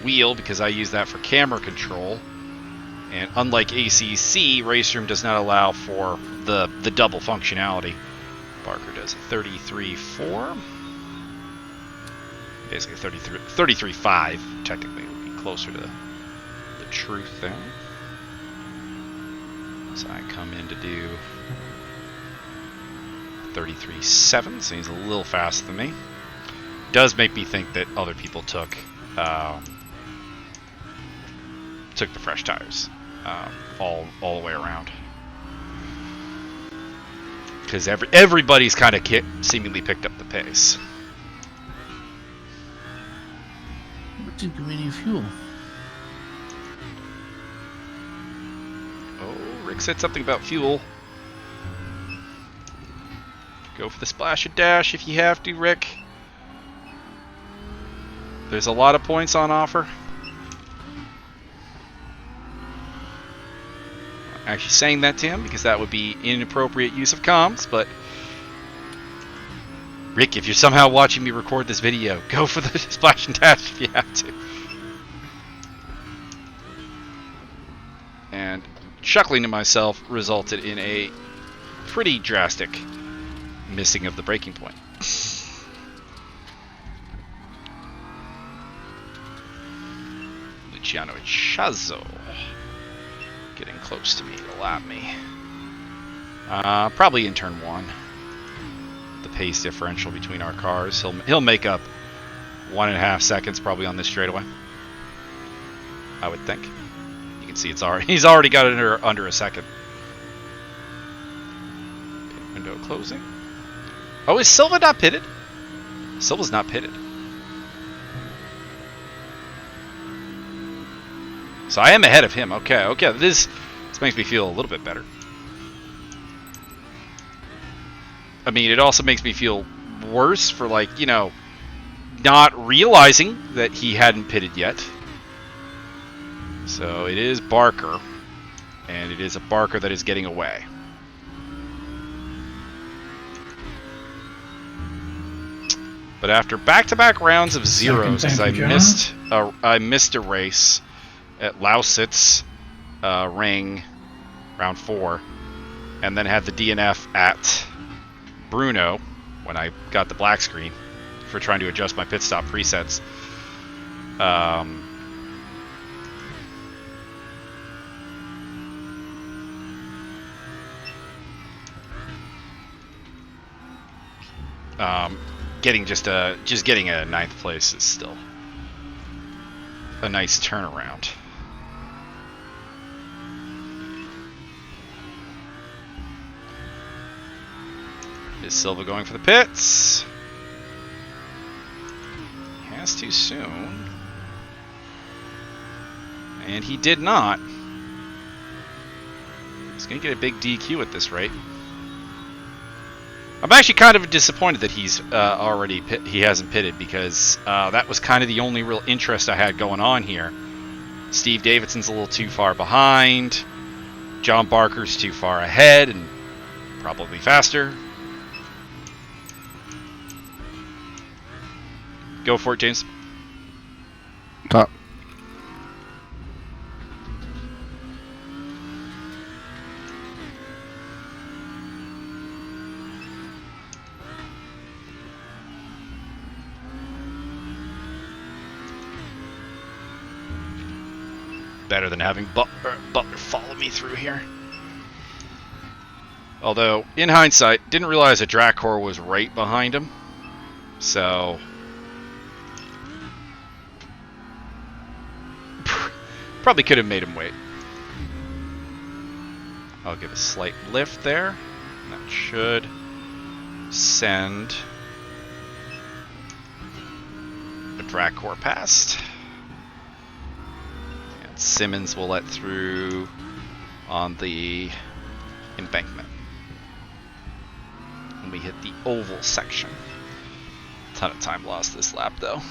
wheel, because I use that for camera control. And unlike ACC, Race Room does not allow for the double functionality. Barker does a 33.4. Basically 33.5 technically would be closer to the truth there. So I come in to do 33.7, so he's a little faster than me. Does make me think that other people took the fresh tires all the way around, because everybody's kind of seemingly picked up the pace. What did give me any fuel? Oh, Rick said something about fuel. Go for the splash and dash if you have to, Rick. There's a lot of points on offer. I'm actually saying that to him because that would be inappropriate use of comms, but Rick, if you're somehow watching me record this video, go for the splash and dash if you have to. And chuckling to myself resulted in a pretty drastic missing of the braking point. Luciano Chazzo getting close to me to lap me. Probably in turn 1. The pace differential between our cars. He'll make up 1.5 seconds probably on this straightaway, I would think. You can see he's already got it under a second. Pit window closing. Oh, is Silva not pitted? Silva's not pitted. So I am ahead of him. Okay. This makes me feel a little bit better. I mean, it also makes me feel worse for, like, you know, not realizing that he hadn't pitted yet. So it is Barker, and it is a Barker that is getting away. But after back-to-back rounds of zeros, because I missed a race at Lausitz Ring, round 4, and then had the DNF at Bruno when I got the black screen for trying to adjust my pit stop presets. Getting a 9th place is still a nice turnaround. Is Silva going for the pits? He has to soon. And he did not. He's going to get a big DQ at this rate. I'm actually kind of disappointed that he's he hasn't pitted, because that was kind of the only real interest I had going on here. Steve Davidson's a little too far behind. John Barker's too far ahead and probably faster. Go for it, James. Top. Better than having Butler follow me through here. Although, in hindsight, didn't realize a Dracor was right behind him. So... probably could have made him wait. I'll give a slight lift there. That should send the Dracor past. And Simmons will let through on the embankment. And we hit the oval section. Ton of time lost this lap though.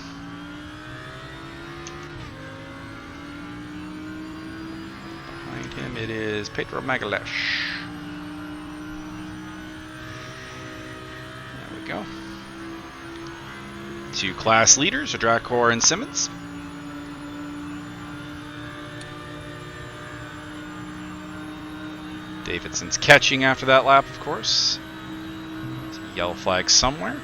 Behind him it is Pedro Magalesh. There we go. Two class leaders, Dracor and Simmons. Davidson's catching after that lap, of course. There's a yellow flag somewhere.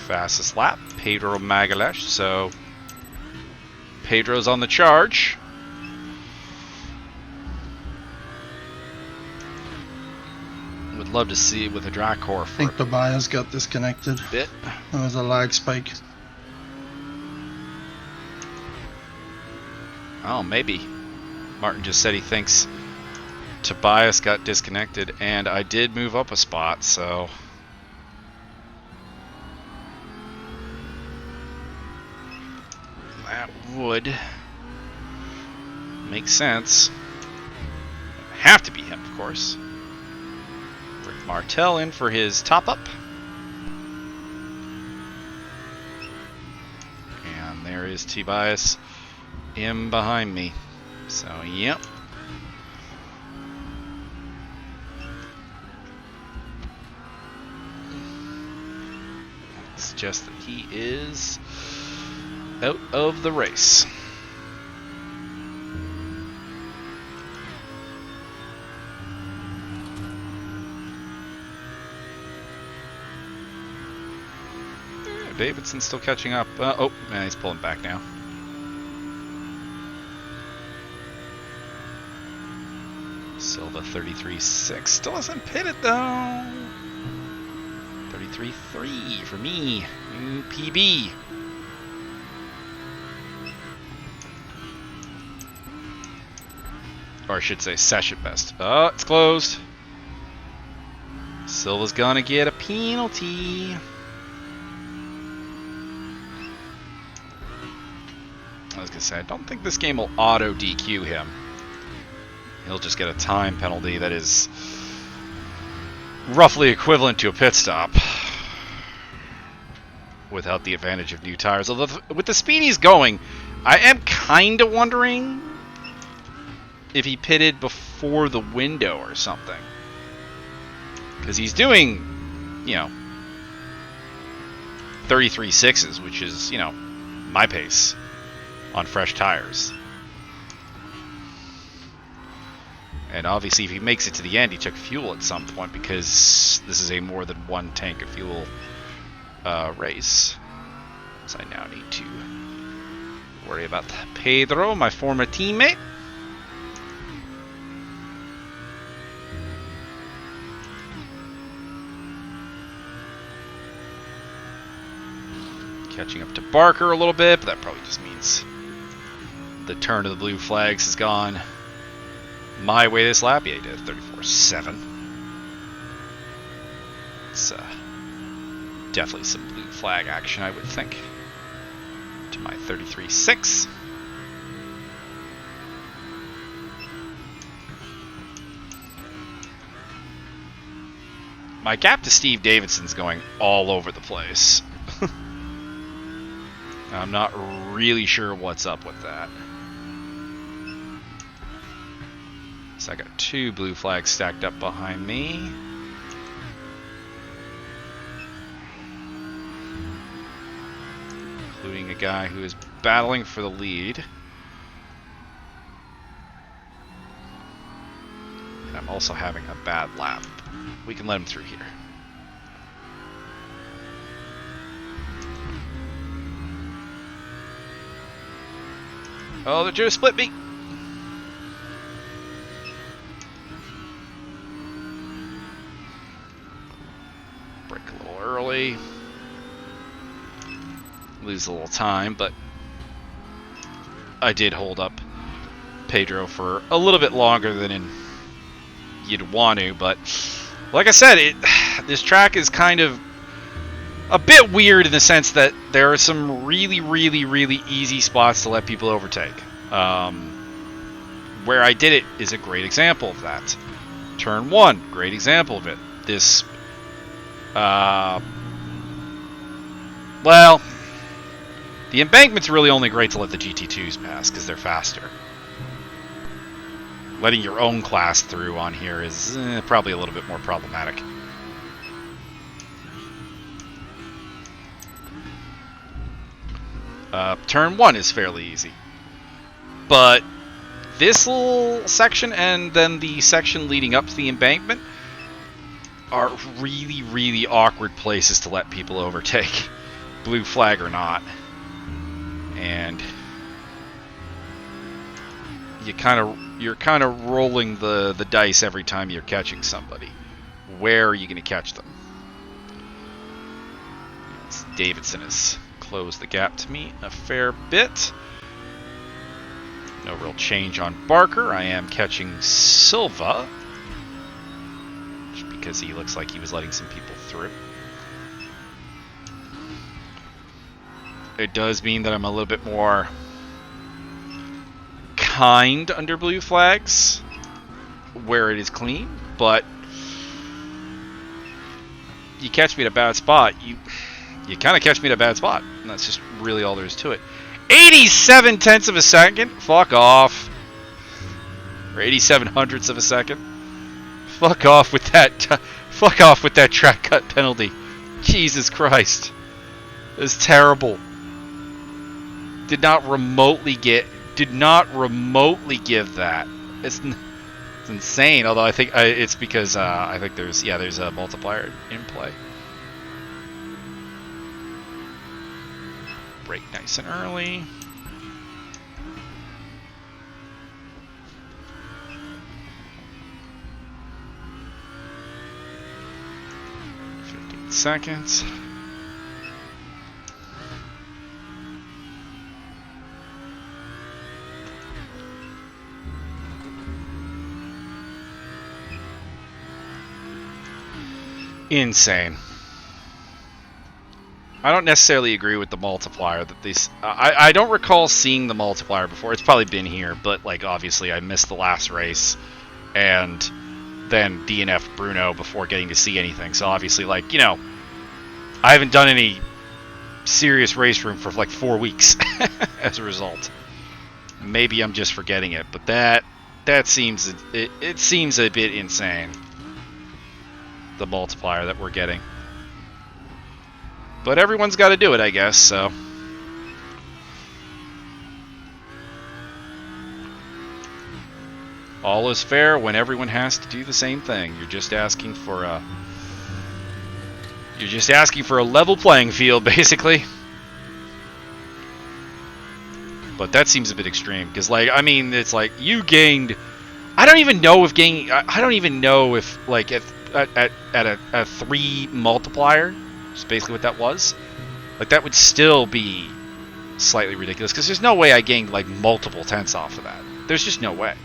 Fastest lap, Pedro Magalesh. So Pedro's on the charge. Would love to see it with a Dracor. I think Tobias got disconnected. Bit. It was a lag spike. Oh, maybe. Martin just said he thinks Tobias got disconnected, and I did move up a spot, so... that would make sense. Have to be him, of course. Rick Martel in for his top-up. And there is Tobias in behind me. So, yep. It's just that he is out of the race. Davidson's still catching up. Oh, man, he's pulling back now. Silva 33.6. Still hasn't pitted though. 33.3 for me. New PB. Or I should say session best. Oh, it's closed. Silva's gonna get a penalty. I was gonna say, I don't think this game will auto DQ him. He'll just get a time penalty that is roughly equivalent to a pit stop without the advantage of new tires. Although with the speed he's going, I am kind of wondering if he pitted before the window or something. Because he's doing, you know, 33.6s, which is, you know, my pace on fresh tires. And obviously if he makes it to the end, he took fuel at some point, because this is a more than one tank of fuel race. So I now need to worry about Pedro, my former teammate. Catching up to Barker a little bit, but that probably just means the turn of the blue flags has gone my way this lap. Yeah, he did 34.7. It's definitely some blue flag action, I would think. To my 33.6. My gap to Steve Davidson's going all over the place. I'm not really sure what's up with that. So I got 2 blue flags stacked up behind me. Including a guy who is battling for the lead. And I'm also having a bad lap. We can let him through here. Oh, they're trying to split me. Break a little early. Lose a little time, but I did hold up Pedro for a little bit longer than you'd want to, but like I said, this track is kind of a bit weird in the sense that there are some really, really, really easy spots to let people overtake. Where I did it is a great example of that. Turn 1, great example of it. This, well, the embankment's really only great to let the GT2s pass because they're faster. Letting your own class through on here is probably a little bit more problematic. Turn 1 is fairly easy. But this little section and then the section leading up to the embankment are really, really awkward places to let people overtake, blue flag or not. And you're kind of rolling the dice every time you're catching somebody. Where are you going to catch them? Davidson has closed the gap to me a fair bit. No real change on Barker. I am catching Silva, just because he looks like he was letting some people through. It does mean that I'm a little bit more kind under blue flags where it is clean, but you catch me at a bad spot, you kind of catch me at a bad spot, and that's just really all there is to it. 87 tenths of a second? Fuck off. Or 87 hundredths of a second. Fuck off with that. Fuck off with that track cut penalty. Jesus Christ. It was terrible. Did not remotely give that. It's insane. Although I think it's because I think there's a multiplier in play. Brake nice and early. Seconds. Insane. I don't necessarily agree with the multiplier that these. I don't recall seeing the multiplier before. It's probably been here, but like obviously I missed the last race, and then DNF Bruno before getting to see anything. So obviously, like, you know, I haven't done any serious race room for like 4 weeks as a result. Maybe I'm just forgetting it, but that seems it seems a bit insane. The multiplier that we're getting. But everyone's got to do it, I guess, so. All is fair when everyone has to do the same thing. You're just asking for a level playing field, basically. But that seems a bit extreme, because, like, I mean, it's like you gained. I don't even know if like at a 3 multiplier. Is basically what that was. Like, that would still be slightly ridiculous, because there's no way I gained like multiple tenths off of that. There's just no way.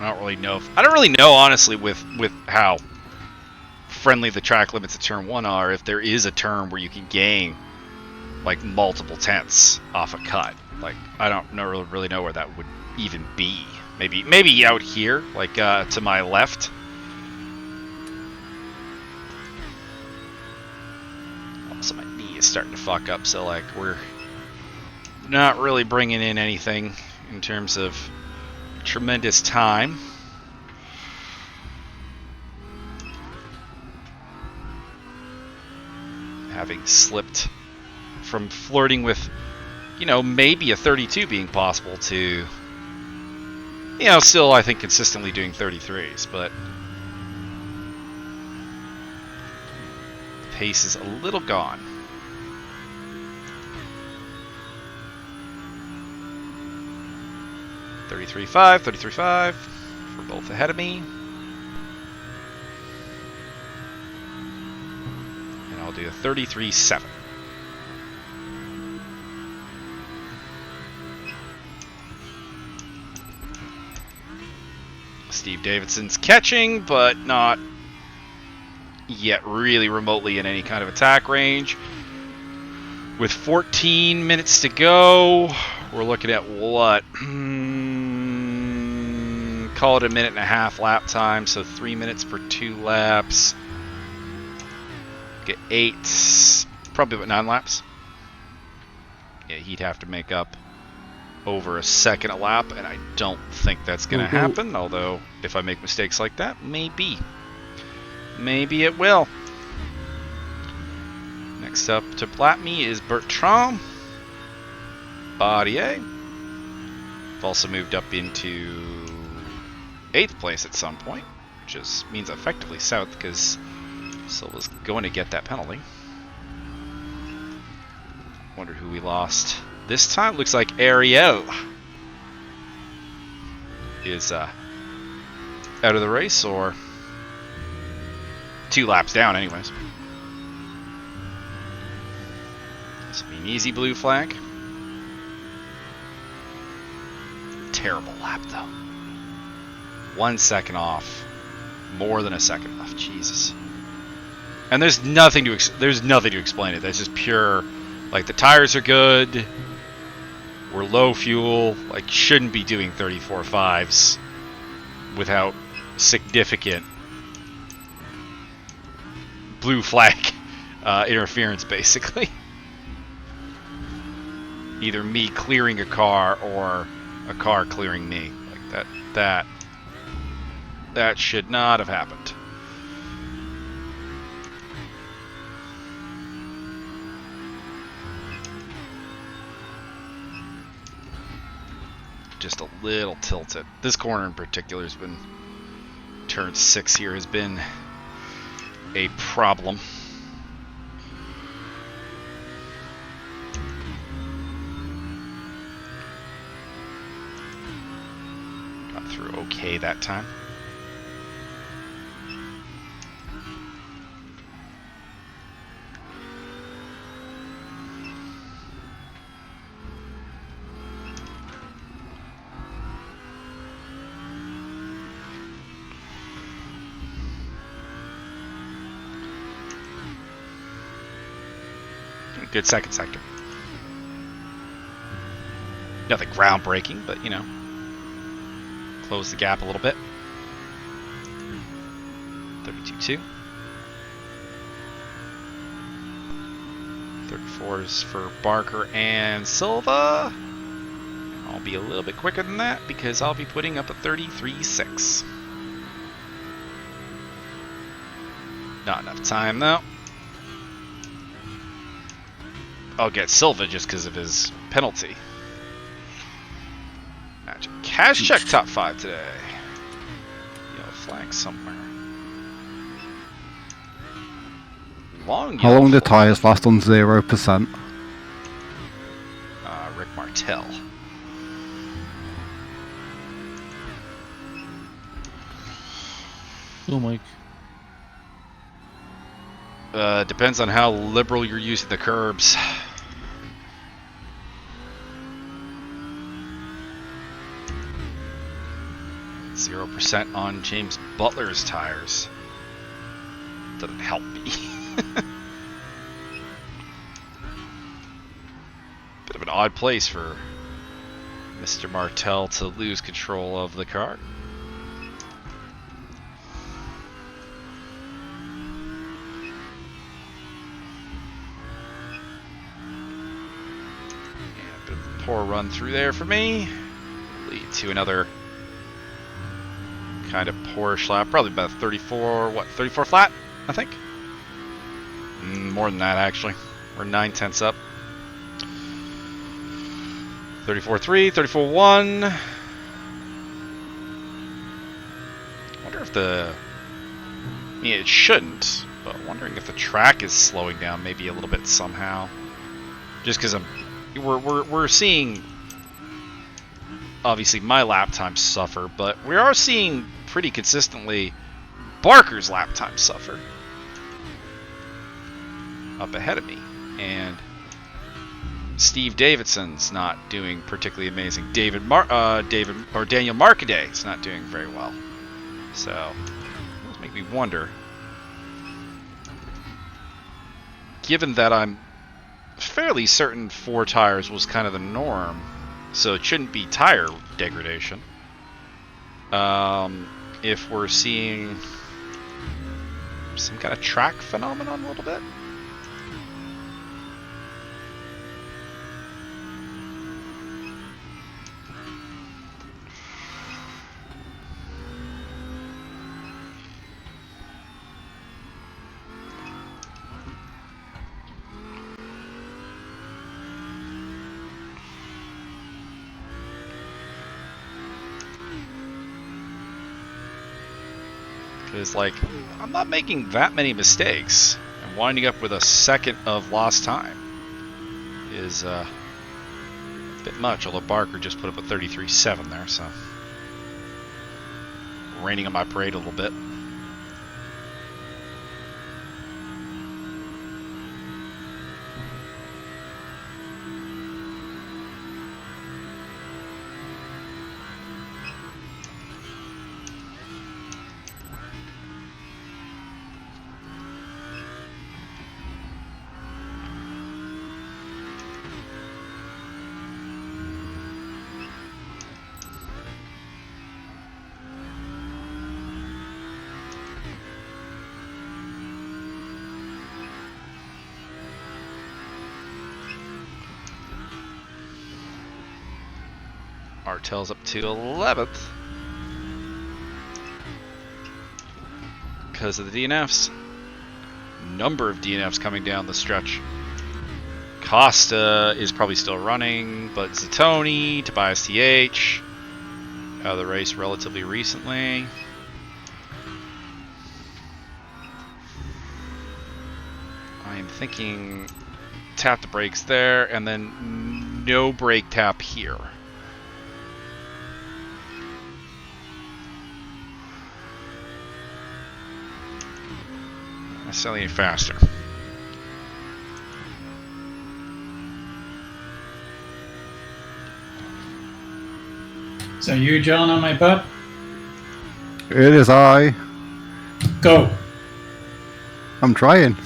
I don't really know. I don't really know, honestly, with how friendly the track limits at turn 1 are, if there is a turn where you can gain like multiple tenths off a cut. Like, I don't really know where that would even be. Maybe out here, like to my left. Also, my knee is starting to fuck up, so like we're not really bringing in anything in terms of tremendous time. Having slipped from flirting with, you know, maybe a 32 being possible to, you know, still I think consistently doing 33s, but the pace is a little gone. 33.5 for both ahead of me. And I'll do a 33.7. Steve Davidson's catching, but not yet really remotely in any kind of attack range. With 14 minutes to go, we're looking at what? Call it a minute and a half lap time, so 3 minutes per 2 laps. Get 8, probably about 9 laps. Yeah, he'd have to make up over a second a lap, and I don't think that's going to happen, although if I make mistakes like that, maybe it will. Next up to plat me is Bertrand Barrier. I've also moved up into 8th place at some point, which means effectively south, because Silva's going to get that penalty. Wondered who we lost this time. Looks like Ariel is out of the race, or 2 laps down anyways. This will be an easy blue flag. Terrible lap though. 1 second off. More than a second off. Jesus. And there's nothing to explain it. That's just pure, like, the tires are good. We're low fuel. Like, shouldn't be doing 34.5s without significant blue flag interference, basically. Either me clearing a car or a car clearing me. Like that should not have happened. Just a little tilted. This corner in particular has been, turn 6 here has been a problem. Got through okay that time. Good second sector. Nothing groundbreaking, but, you know, close the gap a little bit. 32.2. 34s for Barker and Silva. I'll be a little bit quicker than that because I'll be putting up a 33.6. Not enough time though. I'll get Silva just because of his penalty. Magic Cash check top 5 today. Yellow flag somewhere. How long do tyres last on 0%? Rick Martell. Oh, Mike. Depends on how liberal you're using the curbs. 0% on James Butler's tires. Doesn't help me. Bit of an odd place for Mr. Martell to lose control of the car. Yeah, a bit of a poor run through there for me. Lead to another kind of poorish lap. Probably about 34, 34 flat, I think? More than that, actually. We're 9/10 up. 34.3, 34.1. I wonder if I mean, it shouldn't, but I'm wondering if the track is slowing down maybe a little bit somehow. Just because we're seeing, obviously, my lap times suffer, but we are seeing pretty consistently Barker's lap times suffer up ahead of me, and Steve Davidson's not doing particularly amazing. Daniel Marcaday is not doing very well. So, it does make me wonder. Given that I'm fairly certain 4 tires was kind of the norm, so it shouldn't be tire degradation. If we're seeing some kind of track phenomenon a little bit. Because, like, I'm not making that many mistakes, and winding up with a second of lost time is a bit much, although Barker just put up a 33.7 there, so raining on my parade a little bit. Martell's up to 11th because of the DNFs. Number of DNFs coming down the stretch. Costa is probably still running, but Zatoni, Tobias TH, out of the race relatively recently. I am thinking tap the brakes there, and then no brake tap here. Necessarily any faster. Is that you, John, on my butt? It is I. Go. I'm trying.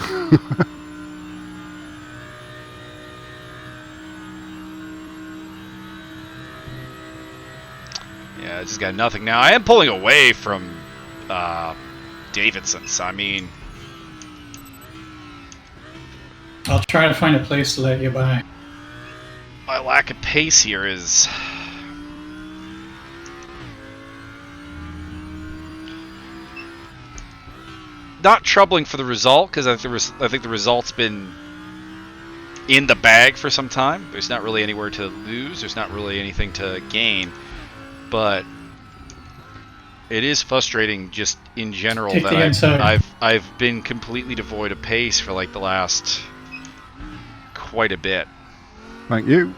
Yeah, I just got nothing now. I am pulling away from Davidson's. I mean, I'll try to find a place to let you by. my lack of pace here is not troubling for the result, because I think the result's been in the bag for some time. There's not really anywhere to lose. There's not really anything to gain. But it is frustrating just in general that I've been completely devoid of pace for like the last quite a bit. Thank you.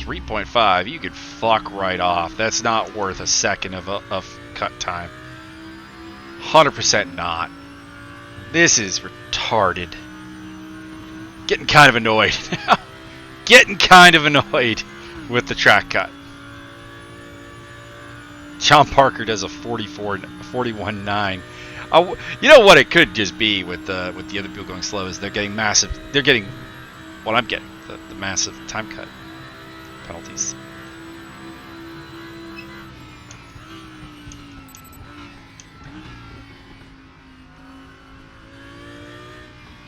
3.5. You could fuck right off. That's not worth a second of cut time. 100% not. This is retarded. Getting kind of annoyed now. Getting kind of annoyed with the track cut. John Parker does a 41.9. You know what it could just be with the other people going slow is they're getting massive. They're getting what I'm getting, the massive time cut penalties.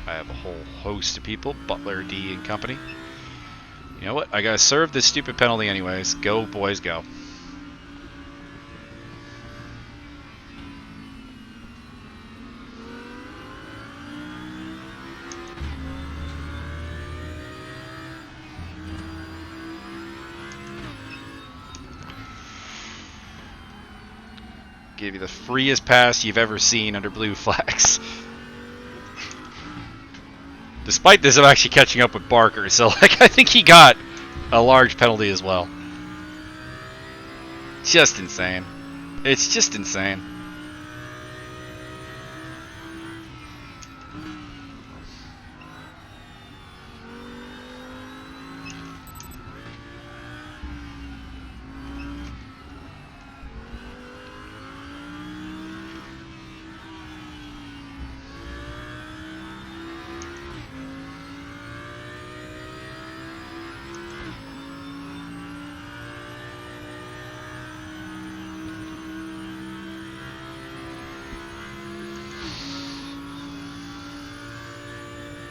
I have a whole host of people, Butler, D, and company. You know what? I gotta serve this stupid penalty anyways. Go, boys, go. Give you the freest pass you've ever seen under blue flags. Despite this, I'm actually catching up with Barker, so like I think he got a large penalty as well. Just insane. It's just insane.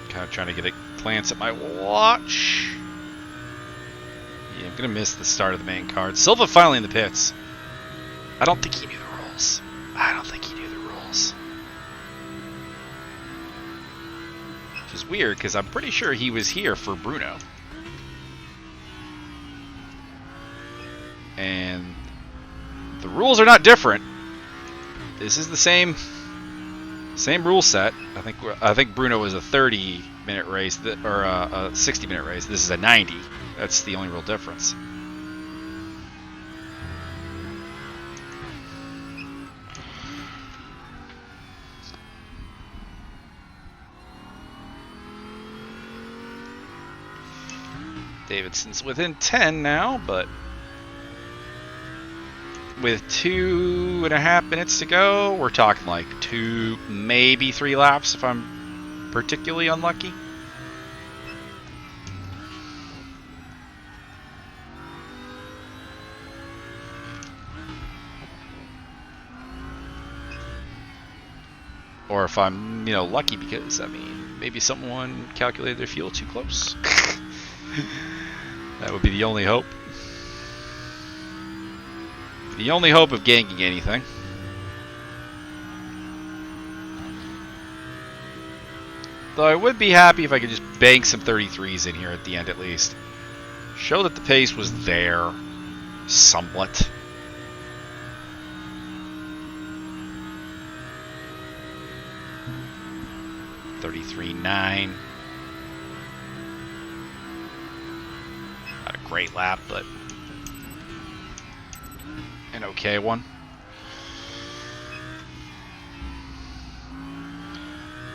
Kind of trying to get a glance at my watch. Yeah, I'm gonna miss the start of the main card. Silva finally in the pits. I don't think he knew the rules. I don't think he knew the rules. Which is weird because I'm pretty sure he was here for Bruno. And the rules are not different. This is the same rule set. I think Bruno was a 30-minute race, or a 60-minute race. This is a 90. That's the only real difference. Davidson's within 10 now, but with 2.5 minutes to go, we're talking like 2, maybe 3 laps if I'm particularly unlucky. Or if I'm, lucky because, maybe someone calculated their fuel too close. That would be the only hope. The only hope of ganking anything. Though I would be happy if I could just bank some 33s in here at the end at least. Show that the pace was there. Somewhat. $33.9. Not a great lap, but an okay one.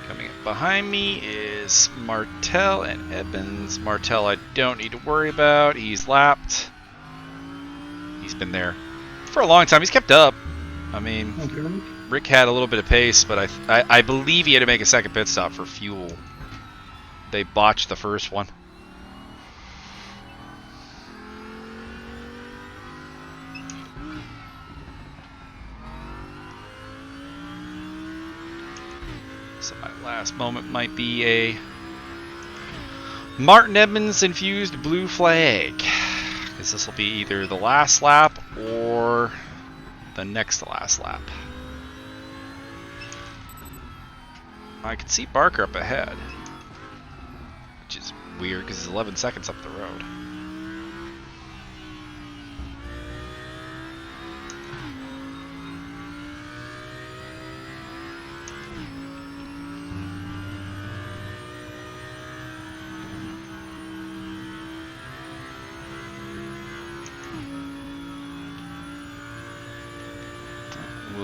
Coming up behind me is Martel and Evans. Martel I don't need to worry about. He's lapped. He's been there for a long time. He's kept up. Rick had a little bit of pace, but I believe he had to make a second pit stop for fuel. They botched the first one. So my last moment might be a Martin Edmonds infused blue flag, because this will be either the last lap or the next to last lap. I can see Barker up ahead, which is weird because he's 11 seconds up the road.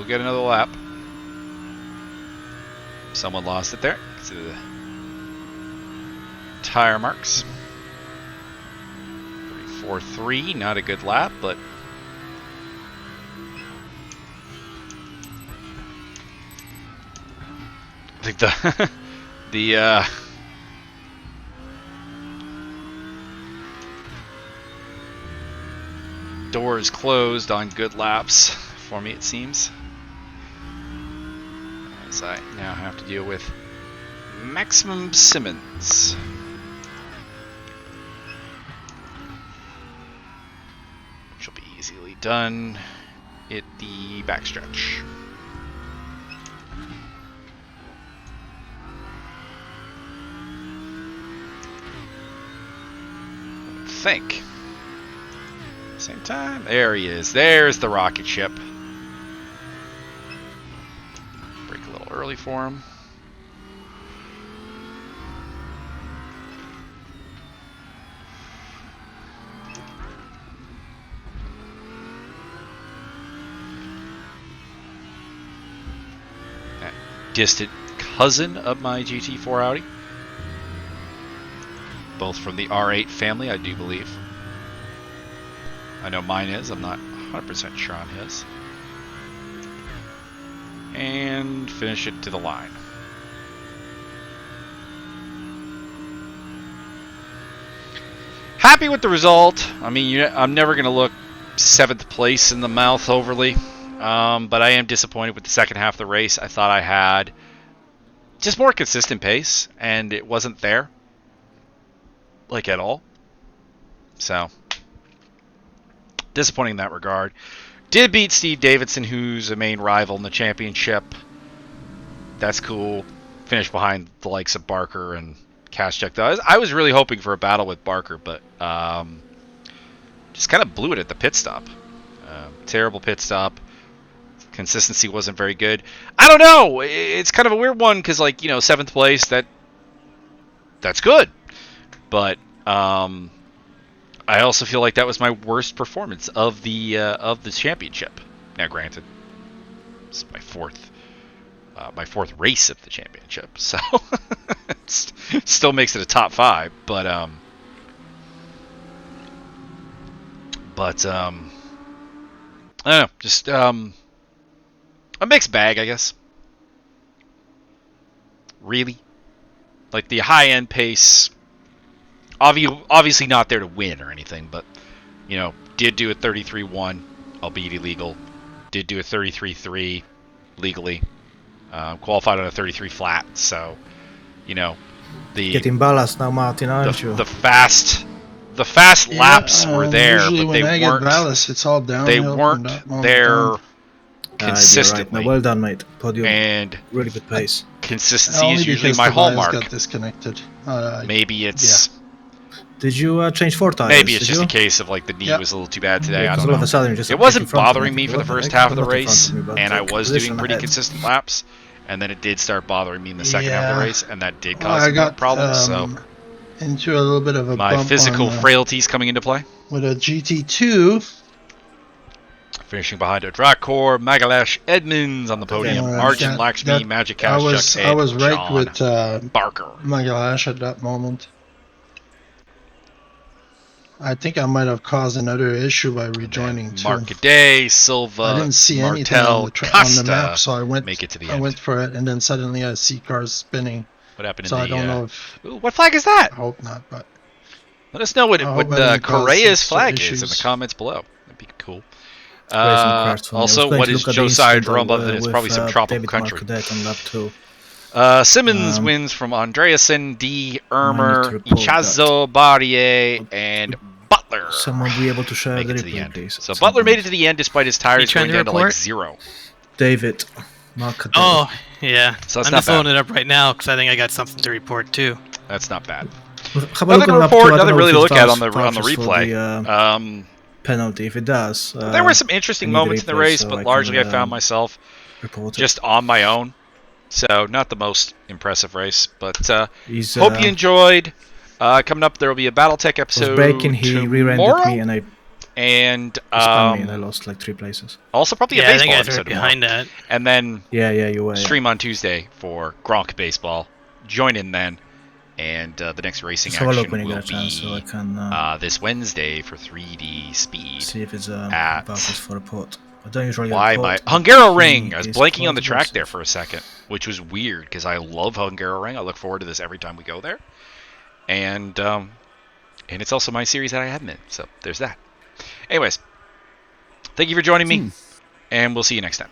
will get another lap. Someone lost it there. See the tire marks. 34.3, not a good lap, but I think the door is closed on good laps for me, it seems. As I now have to deal with Maximum Simmons. Which will be easily done at the backstretch. Think. Same time. There he is. There's the rocket ship. Brake a little early for him. That distant cousin of my GT4 Audi. Both from the R8 family, I do believe. I know mine is. I'm not 100% sure on his. And finish it to the line. Happy with the result. I mean, I'm never going to look 7th place in the mouth overly. But I am disappointed with the second half of the race. I thought I had just more consistent pace, and it wasn't there. Like at all. So disappointing in that regard. Did beat Steve Davidson, who's a main rival in the championship. That's cool. Finished behind the likes of Barker and Kaschek. Though I was really hoping for a battle with Barker, but just kind of blew it at the pit stop. Terrible pit stop. Consistency wasn't very good. I don't know. It's kind of a weird one because, like, 7th place. That's good. But I also feel like that was my worst performance of the championship. Now, granted, it's my fourth race of the championship, so it still makes it a top 5. But I don't know, just a mixed bag, I guess. Really, like the high end pace. Obviously not there to win or anything, but, did do a 33.1, albeit illegal. Did do a 33.3 legally. Qualified on a 33 flat, so, getting ballast now, Martin, aren't you? The fast laps were there, but when I get ballast, it's all downhill. They weren't there consistently. Right. No, well done, mate. Podium. And really good pace. Consistency is usually my hallmark. Got disconnected. Maybe it's. Yeah. Did you change 4 tires? Maybe it's just a case of like the knee was a little too bad today. I don't know. It wasn't bothering me for the first half of the race, and I was doing pretty consistent laps. And then it did start bothering me in the second half of the race, and that did cause some problems. So into a little bit of a my bump physical on, frailties coming into play. With a GT2. Finishing behind a Drakor, Magalesh, Edmonds on the podium. Arjun, Lakshmi, Magic Cash, I was right with Barker. Magalesh at that moment. I think I might have caused another issue by rejoining too. Marcaday, Silva, I didn't see anything Martel, on Costa, the map, so I went. Make it to the I end. went for it, and then suddenly I see cars spinning. What happened? So I don't know if. Ooh, what flag is that? I hope not, but. Let us know what Correa's flag is in the comments below. That'd be cool. Also, what is Josiah Jerome other than it's probably some tropical country. Simmons wins from Andreasen, D. Ermer, Ichazo, Barrier, and Butler. Someone be able to share the replay, please. So Butler made it to the end despite his tires going down to like 0. David. Oh, yeah. So I'm just pulling it up right now because I think I got something to report too. That's not bad. Nothing to report, nothing really to look at on the replay. Penalty if it does. There were some interesting moments in the race, but largely I found myself just on my own. So not the most impressive race, but hope you enjoyed. Coming up, there will be a BattleTech episode breaking, he rear-ended me and I And Spun me and I lost like 3 places. also probably a Yeah, I think baseball I threw episode it behind tomorrow. that. And then Yeah, you were. stream on Tuesday for Gronk Baseball. Join in then. And the next racing Just have a look action when you will get a chance, so I be can this Wednesday for 3D Speed. see if it's at vouchers for a pot. I don't usually Why get my a pot, but Hungaroring? he I was is blanking on quite the track there aggressive. for a second, which was weird because I love Hungaroring. I look forward to this every time we go there, and it's also my series that I have in. So there's that. Anyways, thank you for joining me, and we'll see you next time.